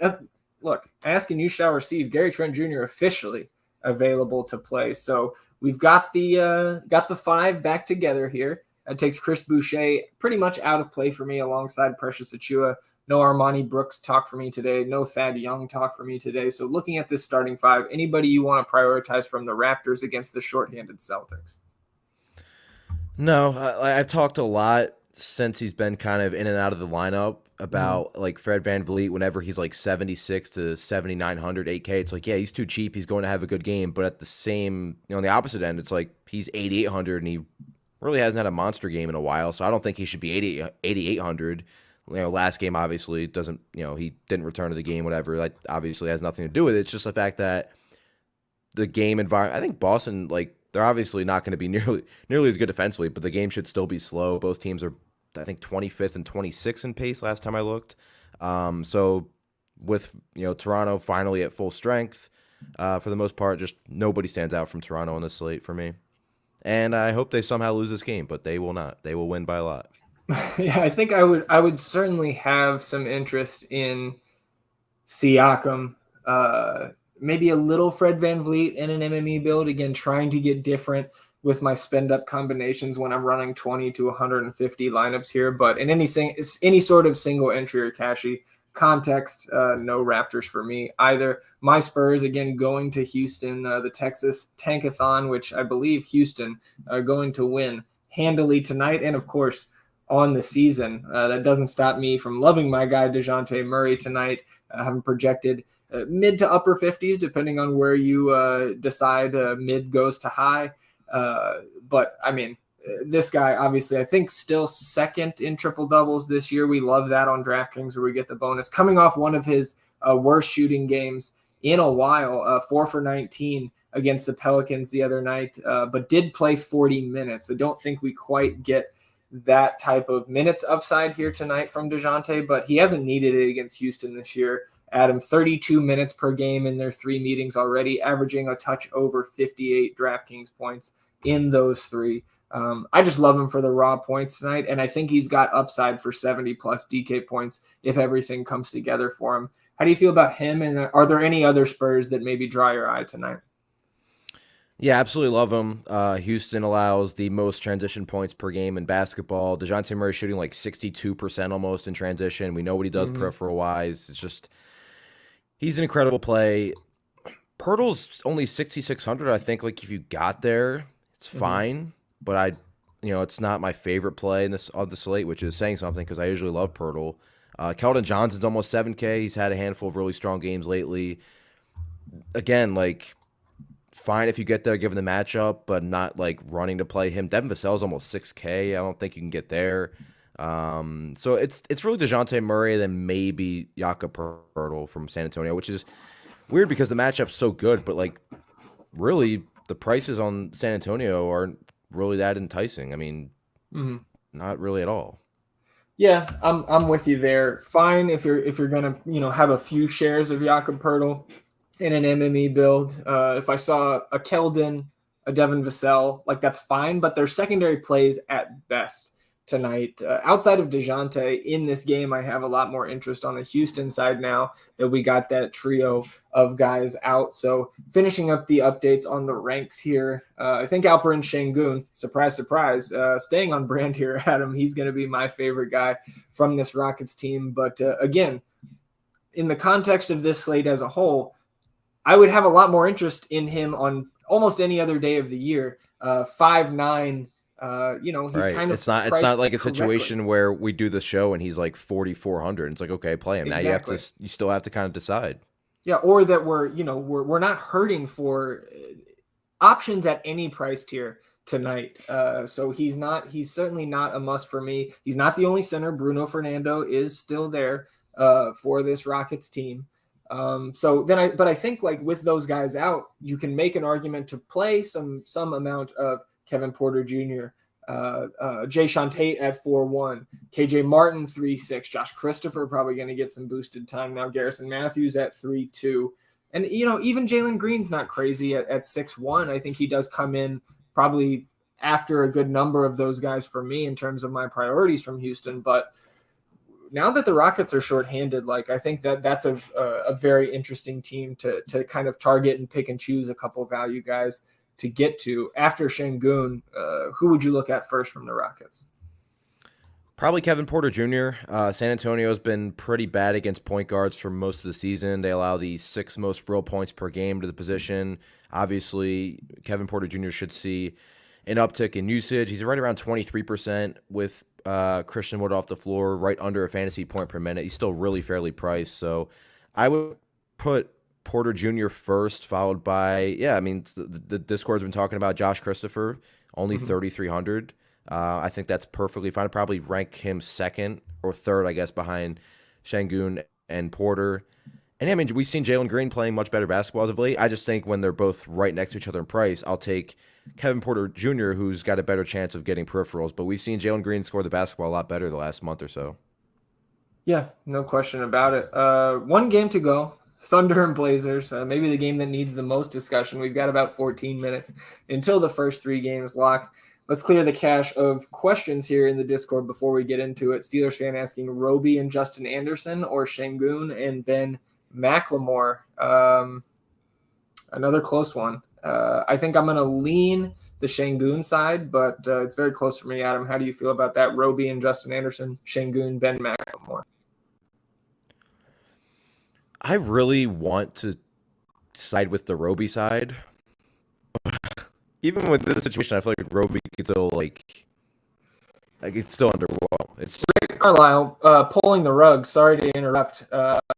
look, asking you shall receive. Gary Trent Jr. officially available to play. So we've got the five back together here. It takes Chris Boucher pretty much out of play for me alongside Precious Achiuwa. No Armani Brooks talk for me today. No Thad Young talk for me today. So looking at this starting five, anybody you want to prioritize from the Raptors against the shorthanded Celtics? No, I've talked a lot since he's been kind of in and out of the lineup about like Fred VanVleet whenever he's like 76 to 7,900 8K. It's like, yeah, he's too cheap. He's going to have a good game. But at the same, on the opposite end, it's like he's 8,800 and he really hasn't had a monster game in a while. So I don't think he should be 8,800. Last game obviously doesn't, he didn't return to the game, whatever. That obviously has nothing to do with it. It's just the fact that the game environment, I think Boston, like, they're obviously not going to be nearly as good defensively, but the game should still be slow. Both teams are, I think, 25th and 26th in pace last time I looked. So with Toronto finally at full strength, for the most part, just nobody stands out from Toronto on this slate for me. And I hope they somehow lose this game, but they will not. They will win by a lot. Yeah, I think I would certainly have some interest in Siakam. Maybe a little Fred VanVleet in an MME build. Again, trying to get different with my spend-up combinations when I'm running 20 to 150 lineups here. But in any sort of single entry or cashy context, no Raptors for me either. My Spurs, again, going to Houston, the Texas Tankathon, which I believe Houston going to win handily tonight. And, of course, on the season. That doesn't stop me from loving my guy DeJounte Murray tonight. Having projected mid to upper 50s, depending on where you decide mid goes to high. But, I mean, this guy, obviously, I think still second in triple-doubles this year. We love that on DraftKings where we get the bonus. Coming off one of his worst shooting games in a while, 4 for 19 against the Pelicans the other night, but did play 40 minutes. I don't think we quite get that type of minutes upside here tonight from DeJounte, but he hasn't needed it against Houston this year. Adam, 32 minutes per game in their 3 meetings already, averaging a touch over 58 DraftKings points in those 3. I just love him for the raw points tonight, and I think he's got upside for 70-plus DK points if everything comes together for him. How do you feel about him, and are there any other Spurs that maybe draw your eye tonight? Yeah, absolutely love him. Houston allows the most transition points per game in basketball. DeJounte Murray shooting like 62% almost in transition. We know what he does peripheral-wise. It's just he's an incredible play. Pirtle's only 6,600. I think like if you got there, it's fine. But it's not my favorite play in this of the slate, which is saying something because I usually love Pirtle. Keldon Johnson's almost 7K. He's had a handful of really strong games lately. Again, like fine if you get there given the matchup, but not like running to play him. Devin Vassell's almost 6K. I don't think you can get there. So it's really DeJounte Murray and then maybe Jakob Poeltl from San Antonio, which is weird because the matchup's so good, but like really the prices on San Antonio aren't really that enticing. I mean, not really at all. Yeah, I'm with you there. Fine if you're gonna have a few shares of Jakob Poeltl. in an MME build. If I saw a Keldon, a Devin Vassell, like that's fine, but they're secondary plays at best tonight. Outside of DeJounte in this game, I have a lot more interest on the Houston side now that we got that trio of guys out. So finishing up the updates on the ranks here, I think Alperen Şengün, surprise, surprise, staying on brand here, Adam. He's going to be my favorite guy from this Rockets team. But again, in the context of this slate as a whole, I would have a lot more interest in him on almost any other day of the year. 5'9", he's right. kind of It's not like a situation where we do the show and he's like 4,400. It's like, okay, play him. Exactly. Now you still have to kind of decide. Yeah, or that we're not hurting for options at any price tier tonight. So he's certainly not a must for me. He's not the only center. Bruno Fernando is still there for this Rockets team. But I think like with those guys out, you can make an argument to play some amount of Kevin Porter Jr., Jayshawn Tate at 4-1, KJ Martin 3-6, Josh Christopher probably going to get some boosted time now, Garrison Matthews at 3-2, and even Jalen Green's not crazy at 6-1. I think he does come in probably after a good number of those guys for me in terms of my priorities from Houston, but now that the Rockets are shorthanded, like I think that's a very interesting team to kind of target and pick and choose a couple of value guys to get to. After Şengün, who would you look at first from the Rockets? Probably Kevin Porter Jr. San Antonio has been pretty bad against point guards for most of the season. They allow the 6th most real points per game to the position. Obviously, Kevin Porter Jr. should see an uptick in usage. He's right around 23% with Christian Wood off the floor, right under a fantasy point per minute. He's still really fairly priced. So I would put Porter Jr. first, followed by, the Discord's been talking about Josh Christopher, only 3,300. I think that's perfectly fine. I'd probably rank him second or third, I guess, behind Şengün and Porter. And we've seen Jalen Green playing much better basketball as of late. I just think when they're both right next to each other in price, I'll take Kevin Porter Jr., who's got a better chance of getting peripherals. But we've seen Jalen Green score the basketball a lot better the last month or so. Yeah, no question about it. One game to go. Thunder and Blazers, maybe the game that needs the most discussion. We've got about 14 minutes until the first 3 games lock. Let's clear the cache of questions here in the Discord before we get into it. Steelers fan asking Roby and Justin Anderson or Şengün and Ben McLemore. Another close one. I think I'm going to lean the Şengün side, but it's very close for me, Adam. How do you feel about that? Roby and Justin Anderson, Şengün, Ben McLemore. I really want to side with the Roby side. Even with this situation, I feel like Roby could still it's still underwhelmed. It's Carlisle pulling the rug. Sorry to interrupt.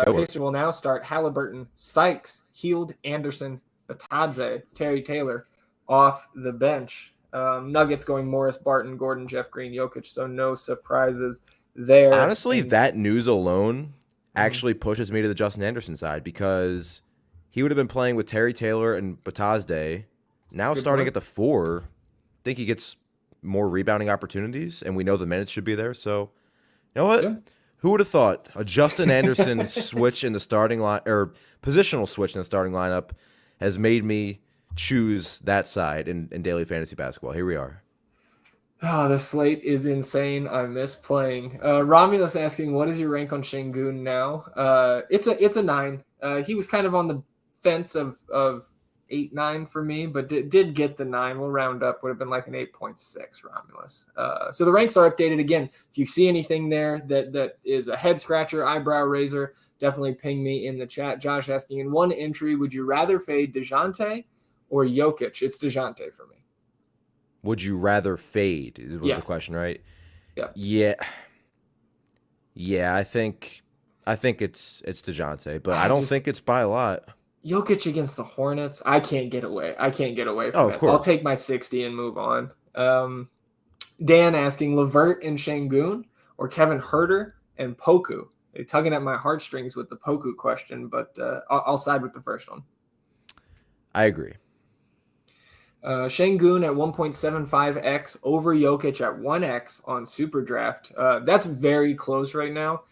Pacer will now start Halliburton, Sykes, Hield, Anderson, Batadze, Terry Taylor off the bench. Nuggets going Morris, Barton, Gordon, Jeff Green, Jokic. So no surprises there. Honestly, that news alone actually pushes me to the Justin Anderson side because he would have been playing with Terry Taylor and Batadze. Now starting at the 4, I think he gets more rebounding opportunities, and we know the minutes should be there. So, you know what? Yeah. Who would have thought a Justin Anderson switch in the starting line or positional switch in the starting lineup has made me choose that side in daily fantasy basketball? Here we are. Oh, the slate is insane. I miss playing. Romulus asking, what is your rank on Şengün now? It's a 9. He was kind of on the fence of 8-9 for me, but did get the 9. We'll round up. Would have been like an 8.6, Romulus. So the ranks are updated again. If you see anything there that is a head scratcher, eyebrow raiser, definitely ping me in the chat. Josh asking, in one entry, would you rather fade DeJounte or Jokic? It's DeJounte for me. Would you rather fade? Was the question, right? Yeah. Yeah, I think it's DeJounte, but I don't think it's by a lot. Jokic against the Hornets, I can't get away from that. Of course. I'll take my 60 and move on. Dan asking LeVert and Şengün or Kevin Huerter and Poku. They're tugging at my heartstrings with the Poku question, but I'll side with the first one. I agree. Şengün at 1.75x over Jokic at 1x on Super Draft. That's very close right now.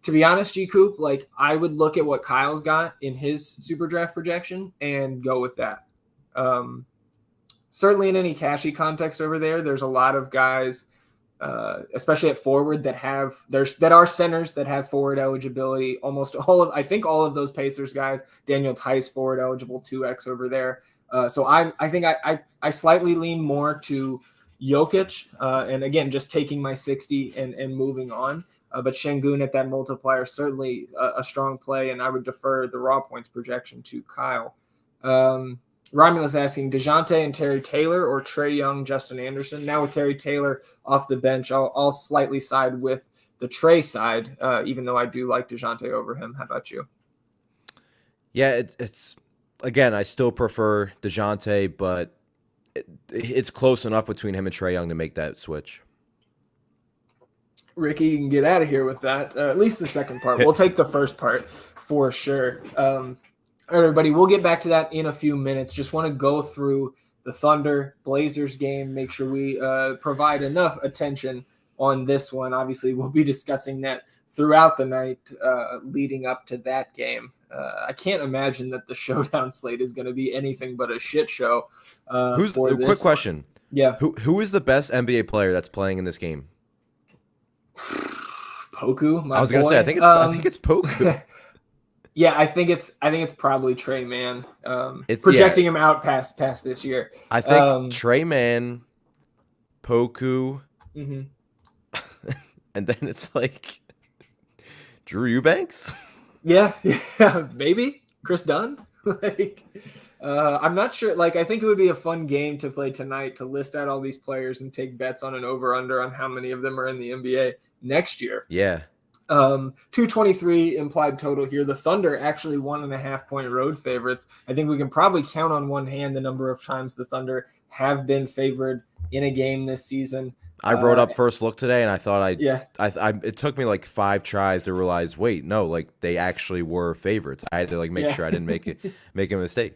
to be honest, G Coop, like I would look at what Kyle's got in his super draft projection and go with that. Certainly in any cashy context over there, there's a lot of guys, especially at forward that are centers that have forward eligibility. Almost I think all of those Pacers guys, Daniel Tice forward eligible 2X over there. So I think I slightly lean more to Jokic, and again, just taking my 60 and moving on. But Şengün at that multiplier, certainly a strong play, and I would defer the raw points projection to Kyle. Romulus asking DeJounte and Terry Taylor or Trae Young, Justin Anderson. Now with Terry Taylor off the bench, I'll slightly side with the Trae side, even though I do like DeJounte over him. How about you? Yeah, it's again, I still prefer DeJounte, but it's close enough between him and Trae Young to make that switch. Ricky, you can get out of here with that. At least the second part. We'll take the first part for sure. Everybody, we'll get back to that in a few minutes. Just want to go through the Thunder Blazers game, make sure we provide enough attention on this one. Obviously, we'll be discussing that throughout the night leading up to that game. I can't imagine that the showdown slate is going to be anything but a shit show. Quick question. Yeah. Who is the best NBA player that's playing in this game? Poku, I was going to say, I think it's Poku. Yeah, I think it's probably Trae Mann. Projecting him out past this year. I think Trae Mann, Poku, and then it's like Drew Eubanks. Yeah, maybe Chris Dunn. I'm not sure. Like, I think it would be a fun game to play tonight to list out all these players and take bets on an over/under on how many of them are in the NBA next year. Yeah. 223 implied total here. The Thunder actually 1.5 point road favorites. I think we can probably count on one hand the number of times the Thunder have been favored in a game this season. I wrote up first look today, and I thought it took me like 5 tries to realize, wait, no, like they actually were favorites. I had to make sure I didn't make a mistake.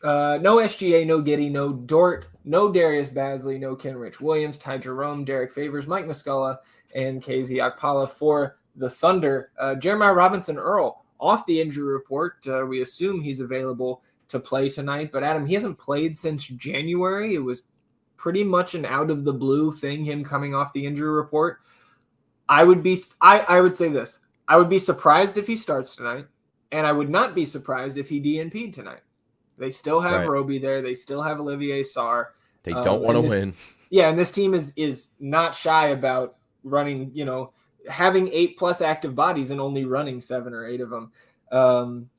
No SGA, no Giddey, no Dort, no Darius Bazley, no Kenrich Williams, Ty Jerome, Derek Favors, Mike Muscala, and KZ Okpala for the Thunder. Jeremiah Robinson-Earl off the injury report. We assume he's available to play tonight, but Adam, he hasn't played since January. It was pretty much an out of the blue thing, him coming off the injury report. I would say this. I would be surprised if he starts tonight, and I would not be surprised if he DNP'd tonight. They still have Roby there. They still have Olivier Sarr. They don't want to win. Yeah, and this team is not shy about running, having 8+ active bodies and only running 7 or 8 of them.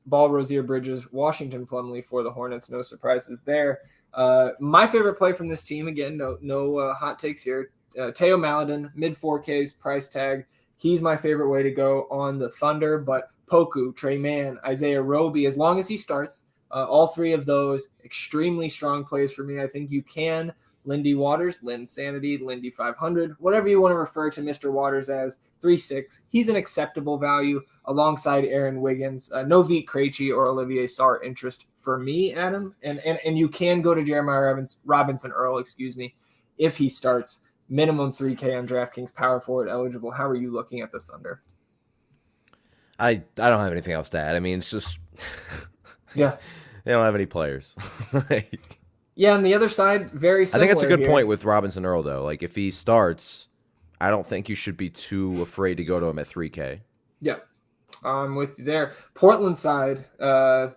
Ball, Rozier, Bridges, Washington, Plumlee for the Hornets. No surprises there. My favorite play from this team, again, no hot takes here. Teo Maledon, mid 4Ks price tag. He's my favorite way to go on the Thunder, but Poku, Trae Mann, Isaiah Roby, as long as he starts, all 3 of those extremely strong plays for me. I think you can. Lindy Waters, Linsanity, Lindy 500, whatever you want to refer to Mr. Waters as, 3.6. He's an acceptable value alongside Aaron Wiggins. No Vit Krejci or Olivier Sarr interest for me, Adam. And you can go to Jeremiah Robinson-Earl, if he starts. Minimum 3K on DraftKings, power forward eligible. How are you looking at the Thunder? I don't have anything else to add. I mean, it's just yeah, they don't have any players. Yeah, on the other side, very similar. I think that's a good point with Robinson-Earl, though. Like, if he starts, I don't think you should be too afraid to go to him at 3K. Yeah, I'm with you there. Portland side, no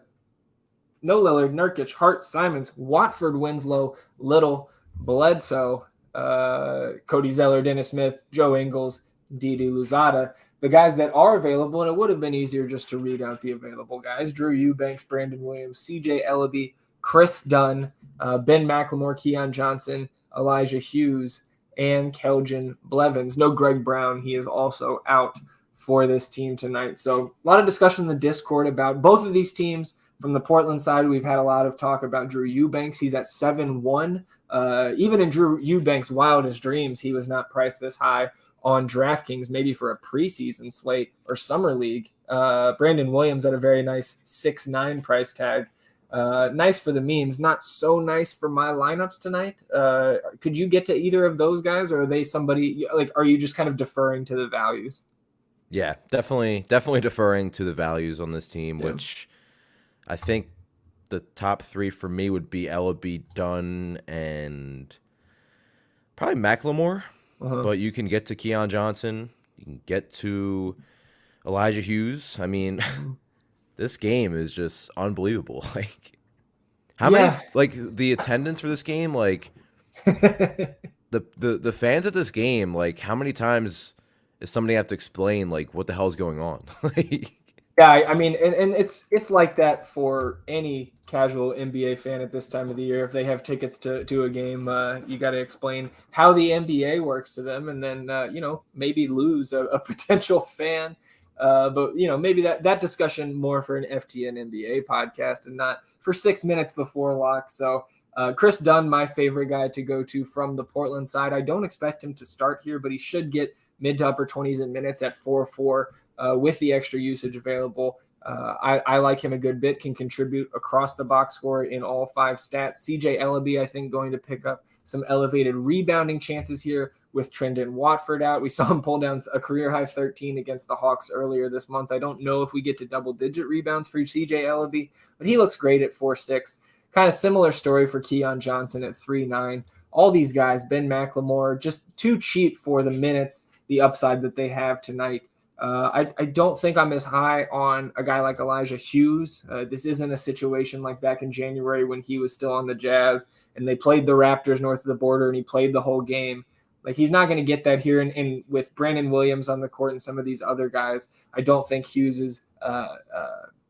Lillard, Nurkic, Hart, Simons, Watford, Winslow, Little, Bledsoe, Cody Zeller, Dennis Smith, Joe Ingles, Didi Louzada. The guys that are available, and it would have been easier just to read out the available guys: Drew Eubanks, Brandon Williams, CJ Ellaby, Chris Dunn, Ben McLemore, Keon Johnson, Elijah Hughes, and Keljin Blevins. No Greg Brown. He is also out for this team tonight. So a lot of discussion in the Discord about both of these teams. From the Portland side, we've had a lot of talk about Drew Eubanks. He's at 7-1. Even in Drew Eubanks' wildest dreams, he was not priced this high on DraftKings, maybe for a preseason slate or summer league. Brandon Williams at a very nice 6.9 price tag. Nice for the memes, not so nice for my lineups tonight. Could you get to either of those guys, or are they somebody are you just kind of deferring to the values? Yeah, definitely deferring to the values on this team, Yeah. which I think the top three for me would be Ellaby, Dunn, and probably Macklemore. Uh-huh. But you can get to Keon Johnson. You can get to Elijah Hughes. I mean, this game is just unbelievable. Like, how many, Yeah. like, the attendance for this game, like, the fans at this game, like, how many times is somebody have to explain, like, what the hell is going on? Like, Yeah, I mean, and it's like that for any casual NBA fan at this time of the year. If they have tickets to a game, you got to explain how the NBA works to them, and then maybe lose a potential fan. But maybe that discussion more for an FTN NBA podcast and not for 6 minutes before lock. So Chris Dunn, my favorite guy to go to from the Portland side. I don't expect him to start here, but he should get mid to upper 20s in minutes at 4-4. With the extra usage available. I like him a good bit, can contribute across the box score in all 5 stats. CJ Ellaby, I think, going to pick up some elevated rebounding chances here with Trendon Watford out. We saw him pull down a career-high 13 against the Hawks earlier this month. I don't know if we get to double-digit rebounds for CJ Ellaby, but he looks great at 4-6. Kind of similar story for Keon Johnson at 3-9. All these guys, Ben McLemore, just too cheap for the minutes, the upside that they have tonight. I don't think I'm as high on a guy like Elijah Hughes. This isn't a situation like back in January when he was still on the Jazz and they played the Raptors north of the border and he played the whole game. Like, he's not going to get that here. And with Brandon Williams on the court and some of these other guys, I don't think Hughes's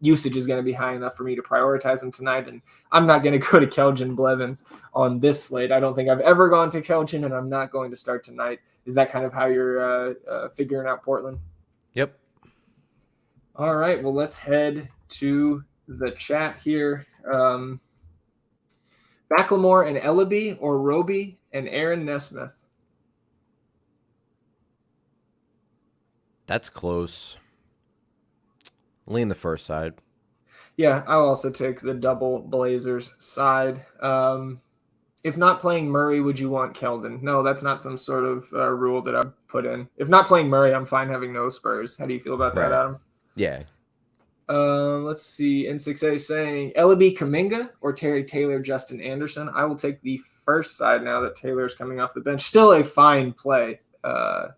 usage is going to be high enough for me to prioritize him tonight. And I'm not going to go to Keljin Blevins on this slate. I don't think I've ever gone to Keljin, and I'm not going to start tonight. Is that kind of how you're figuring out Portland? yep. All right, well, let's head to the chat here. Macklemore and Ellaby, or Roby and Aaron Nesmith? That's close. Lean the first side. Yeah, I'll also take the double Blazers side. If not playing Murray, would you want Keldon? No, that's not some sort of rule that I put in. If not playing Murray, I'm fine having no Spurs. How do you feel about that, Adam? Yeah. Let's see. N6A saying Ellaby Kuminga or Terry Taylor, Justin Anderson. I will take the first side now that Taylor's coming off the bench. Still a fine play. But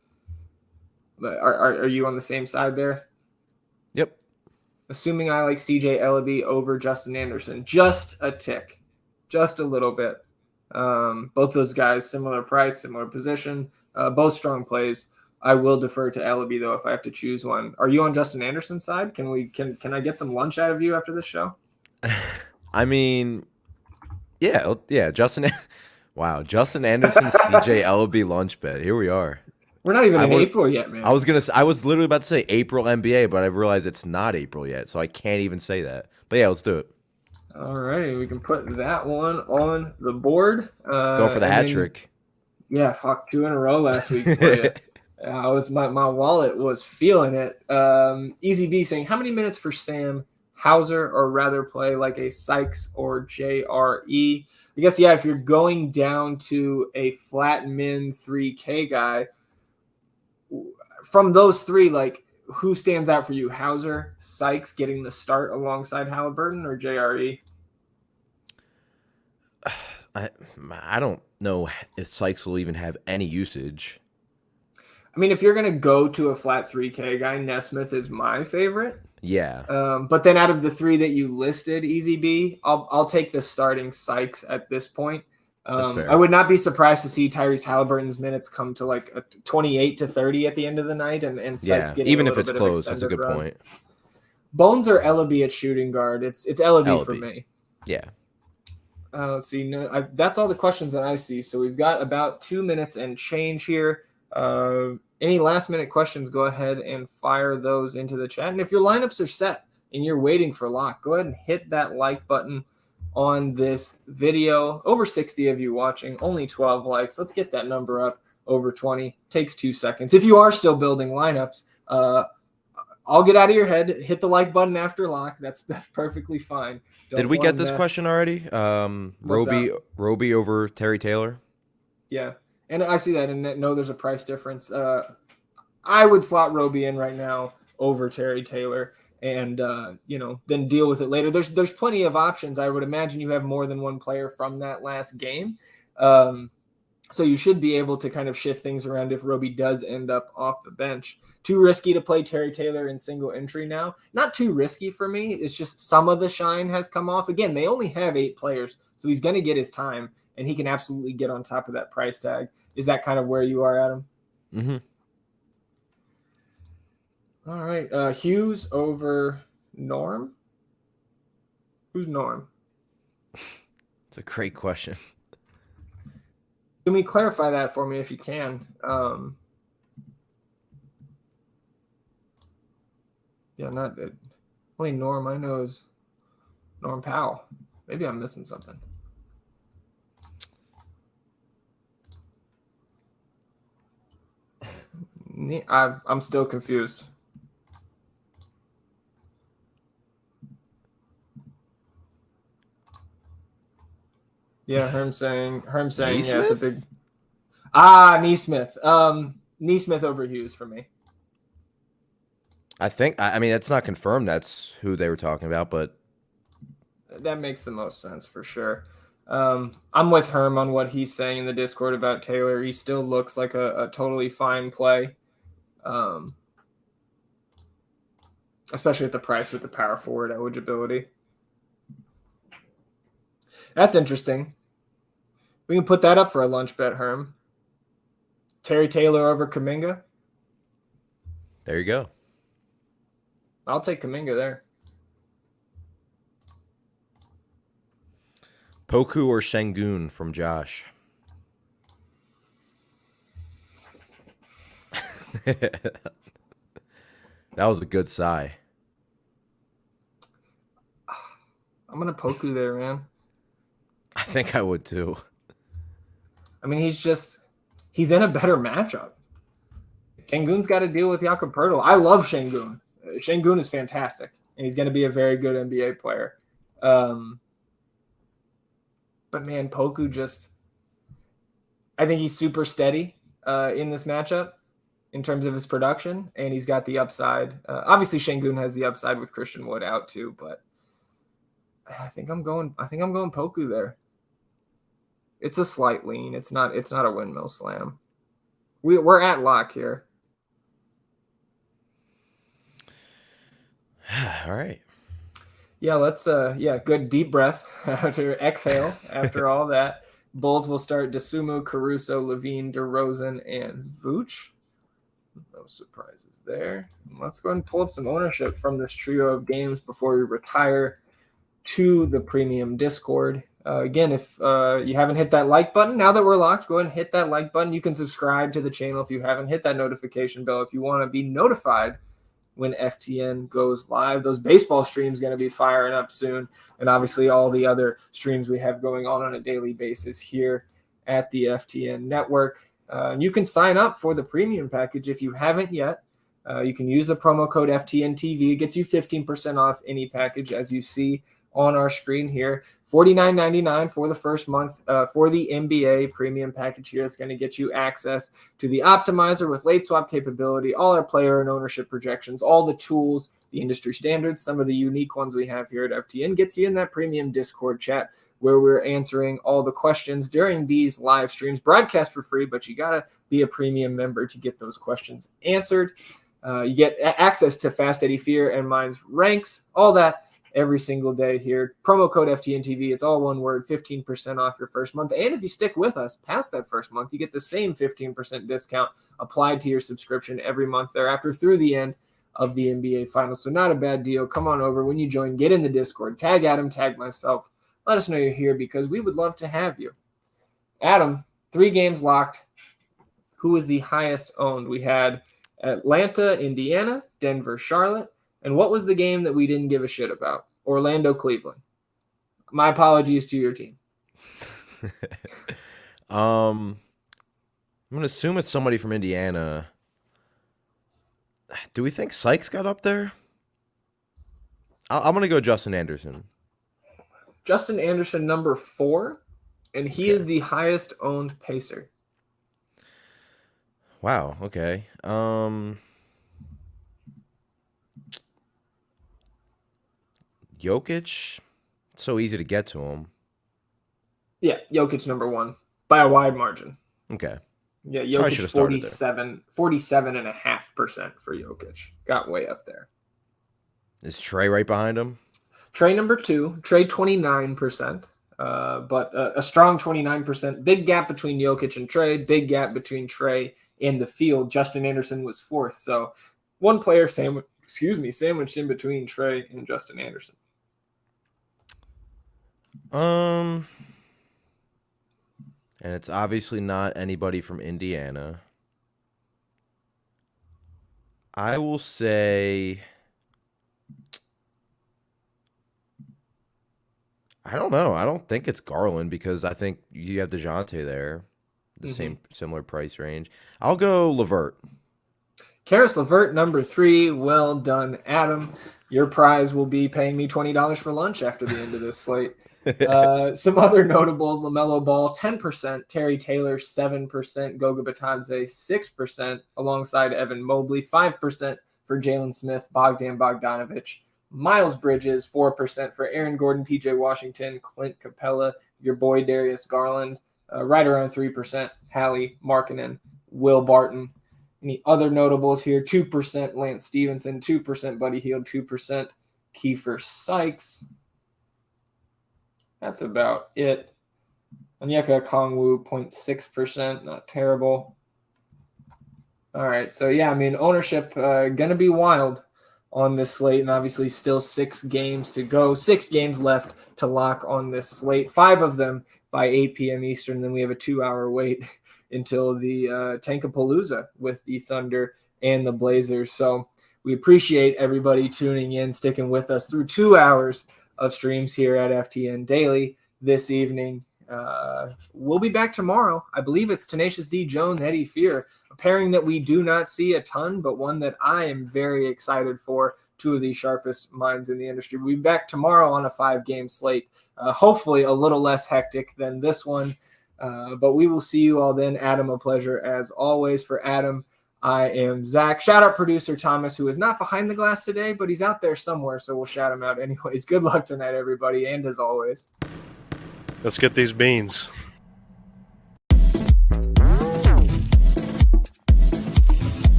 are you on the same side there? Yep. Assuming I like CJ Ellaby over Justin Anderson. Just a tick. Just a little bit. Both those guys, similar price, similar position, both strong plays. I will defer to Ellaby though if I have to choose one. Are you on Justin Anderson's side? Can I get some lunch out of you after this show? I mean, yeah. Justin Anderson's CJ Ellaby lunch bet. Here we are. We're not even in April yet, man. I was literally about to say April NBA, but I realized it's not April yet, so I can't even say that. But yeah, let's do it. All right, we can put that one on the board. Go for the hat trick. Yeah, 2 in a row last week for you. My wallet was feeling it. Easy B saying, how many minutes for Sam Hauser, or rather play like a Sykes or JRE? I guess, yeah, if you're going down to a flat min 3K guy, from those three, like, who stands out for you? Hauser, Sykes getting the start alongside Halliburton, or JRE? I don't know if Sykes will even have any usage. I mean, if you're going to go to a flat 3K guy, Nesmith is my favorite. Yeah. But then out of the three that you listed, Easy B, I'll take the starting Sykes at this point. I would not be surprised to see Tyrese Halliburton's minutes come to like a 28 to 30 at the end of the night, and Sykes getting even a if it's close, that's a good run. point. Bones or Ellaby at shooting guard? It's Ellaby for me. Yeah. Let's see. No, that's all the questions that I see. So we've got about 2 minutes and change here. Any last minute questions, go ahead and fire those into the chat. And if your lineups are set and you're waiting for lock, go ahead and hit that like button on this video. Over 60 of you watching, only 12 likes. Let's get that number up over 20. Takes 2 seconds. If you are still building lineups, I'll get out of your head. Hit the like button after lock. That's perfectly fine. Did we get this question already? Roby over Terry Taylor? Yeah. And I see that, and no, there's a price difference. I would slot Roby in right now over Terry Taylor and, then deal with it later. There's plenty of options. I would imagine you have more than one player from that last game. So you should be able to kind of shift things around if Roby does end up off the bench. Too risky to play Terry Taylor in single entry now. Not too risky for me. It's just some of the shine has come off. Again, they only have 8 players, so he's going to get his time, and he can absolutely get on top of that price tag. Is that kind of where you are, Adam? Mm-hmm. All right. Hughes over Norm? Who's Norm? It's a great question. Can we clarify that for me if you can? Not only Norm I know is Norm Powell. Maybe I'm missing something. I'm still confused. Yeah, Herm saying Naismith? yeah, it's a big Naismith. Naismith over Hughes for me. I mean, it's not confirmed that's who they were talking about, but that makes the most sense for sure. I'm with Herm on what he's saying in the Discord about Taylor. He still looks like a totally fine play, especially at the price with the power forward eligibility. That's interesting. We can put that up for a lunch bet, Herm. Terry Taylor over Kuminga. There you go. I'll take Kuminga there. Poku or Şengün from Josh. That was a good sigh. I'm going to Poku there, man. I think I would too. I mean, he's in a better matchup. Şengün's got to deal with Jakob Poeltl. I love Şengün. Şengün is fantastic, and he's going to be a very good NBA player. But, man, Poku I think he's super steady in this matchup in terms of his production, and he's got the upside. Obviously, Şengün has the upside with Christian Wood out too, but I think I'm going Poku there. It's a slight lean. It's not a windmill slam. We're at lock here. All right. Yeah, let's good deep breath to exhale after all that. Bulls will start Dosunmu, Caruso, Levine, DeRozan, and Vooch. No surprises there. Let's go ahead and pull up some ownership from this trio of games before we retire to the premium Discord. Again, if you haven't hit that like button, now that we're locked, go ahead and hit that like button. You can subscribe to the channel if you haven't. Hit that notification bell if you want to be notified when FTN goes live. Those baseball streams going to be firing up soon, and obviously all the other streams we have going on a daily basis here at the FTN Network. You can sign up for the premium package if you haven't yet. You can use the promo code FTNTV. It gets you 15% off any package, as you see on our screen here. $49.99 for the first month for the NBA premium package here. It's going to get you access to the optimizer with late swap capability, all our player and ownership projections, all the tools, the industry standards, some of the unique ones we have here at FTN. Gets you in that premium Discord chat where we're answering all the questions during these live streams, broadcast for free, but you got to be a premium member to get those questions answered. You get access to Fast Eddie Fear and Mine's ranks, all that every single day here. Promo code FTNTV. It's all one word, 15% off your first month. And if you stick with us past that first month, you get the same 15% discount applied to your subscription every month thereafter through the end of the NBA Finals. So not a bad deal. Come on over. When you join, get in the Discord. Tag Adam, tag myself. Let us know you're here because we would love to have you. Adam, 3 games locked. Who was the highest owned? We had Atlanta, Indiana, Denver, Charlotte. And what was the game that we didn't give a shit about? Orlando, Cleveland. My apologies to your team. I'm going to assume it's somebody from Indiana. Do we think Sykes got up there? I'm going to go Justin Anderson. Justin Anderson, number 4, and he is the highest owned pacer. Wow. Okay. Jokic, so easy to get to him. Yeah, Jokic number one by a wide margin. Okay. Yeah, Probably Jokic should have started there. 47.5% for Jokic. Got way up there. Is Trey right behind him? Trey number two, Trey 29%, but a strong 29%. Big gap between Jokic and Trey, big gap between Trey and the field. Justin Anderson was fourth, so one player sandwiched in between Trey and Justin Anderson. And it's obviously not anybody from Indiana. I will say, I don't know. I don't think it's Garland because I think you have DeJounte there, the similar price range. I'll go LeVert. Karis LeVert, number three. Well done, Adam. Your prize will be paying me $20 for lunch after the end of this slate. Some other notables: LaMelo Ball 10%, Terry Taylor 7%, Goga Bitadze 6%, alongside Evan Mobley 5% for Jalen Smith, Bogdan Bogdanovic, Miles Bridges 4% for Aaron Gordon, PJ Washington, Clint Capella, your boy Darius Garland, right around 3%, Hallie Markkanen, Will Barton. Any other notables here? 2% Lance Stevenson, 2% Buddy Hield, 2% Kiefer Sykes. That's about it. Onyeka Okongwu, 0.6%. Not terrible. All right. So, yeah, I mean, ownership going to be wild on this slate. And obviously still 6 games to go. 6 games left to lock on this slate. 5 of them by 8 p.m. Eastern. Then we have a 2-hour wait until the Tankapalooza with the Thunder and the Blazers. So we appreciate everybody tuning in, sticking with us through 2 hours of streams here at FTN Daily this evening. We'll be back tomorrow. I believe it's Tenacious D Jones, Eddie Fear, a pairing that we do not see a ton, but one that I am very excited for. 2 of the sharpest minds in the industry. We'll be back tomorrow on a 5-game slate, hopefully a little less hectic than this one. But we will see you all then. Adam, a pleasure as always. For Adam, I am Zach. Shout out producer Thomas, who is not behind the glass today, but he's out there somewhere, so we'll shout him out anyways. Good luck tonight, everybody, and as always, let's get these beans.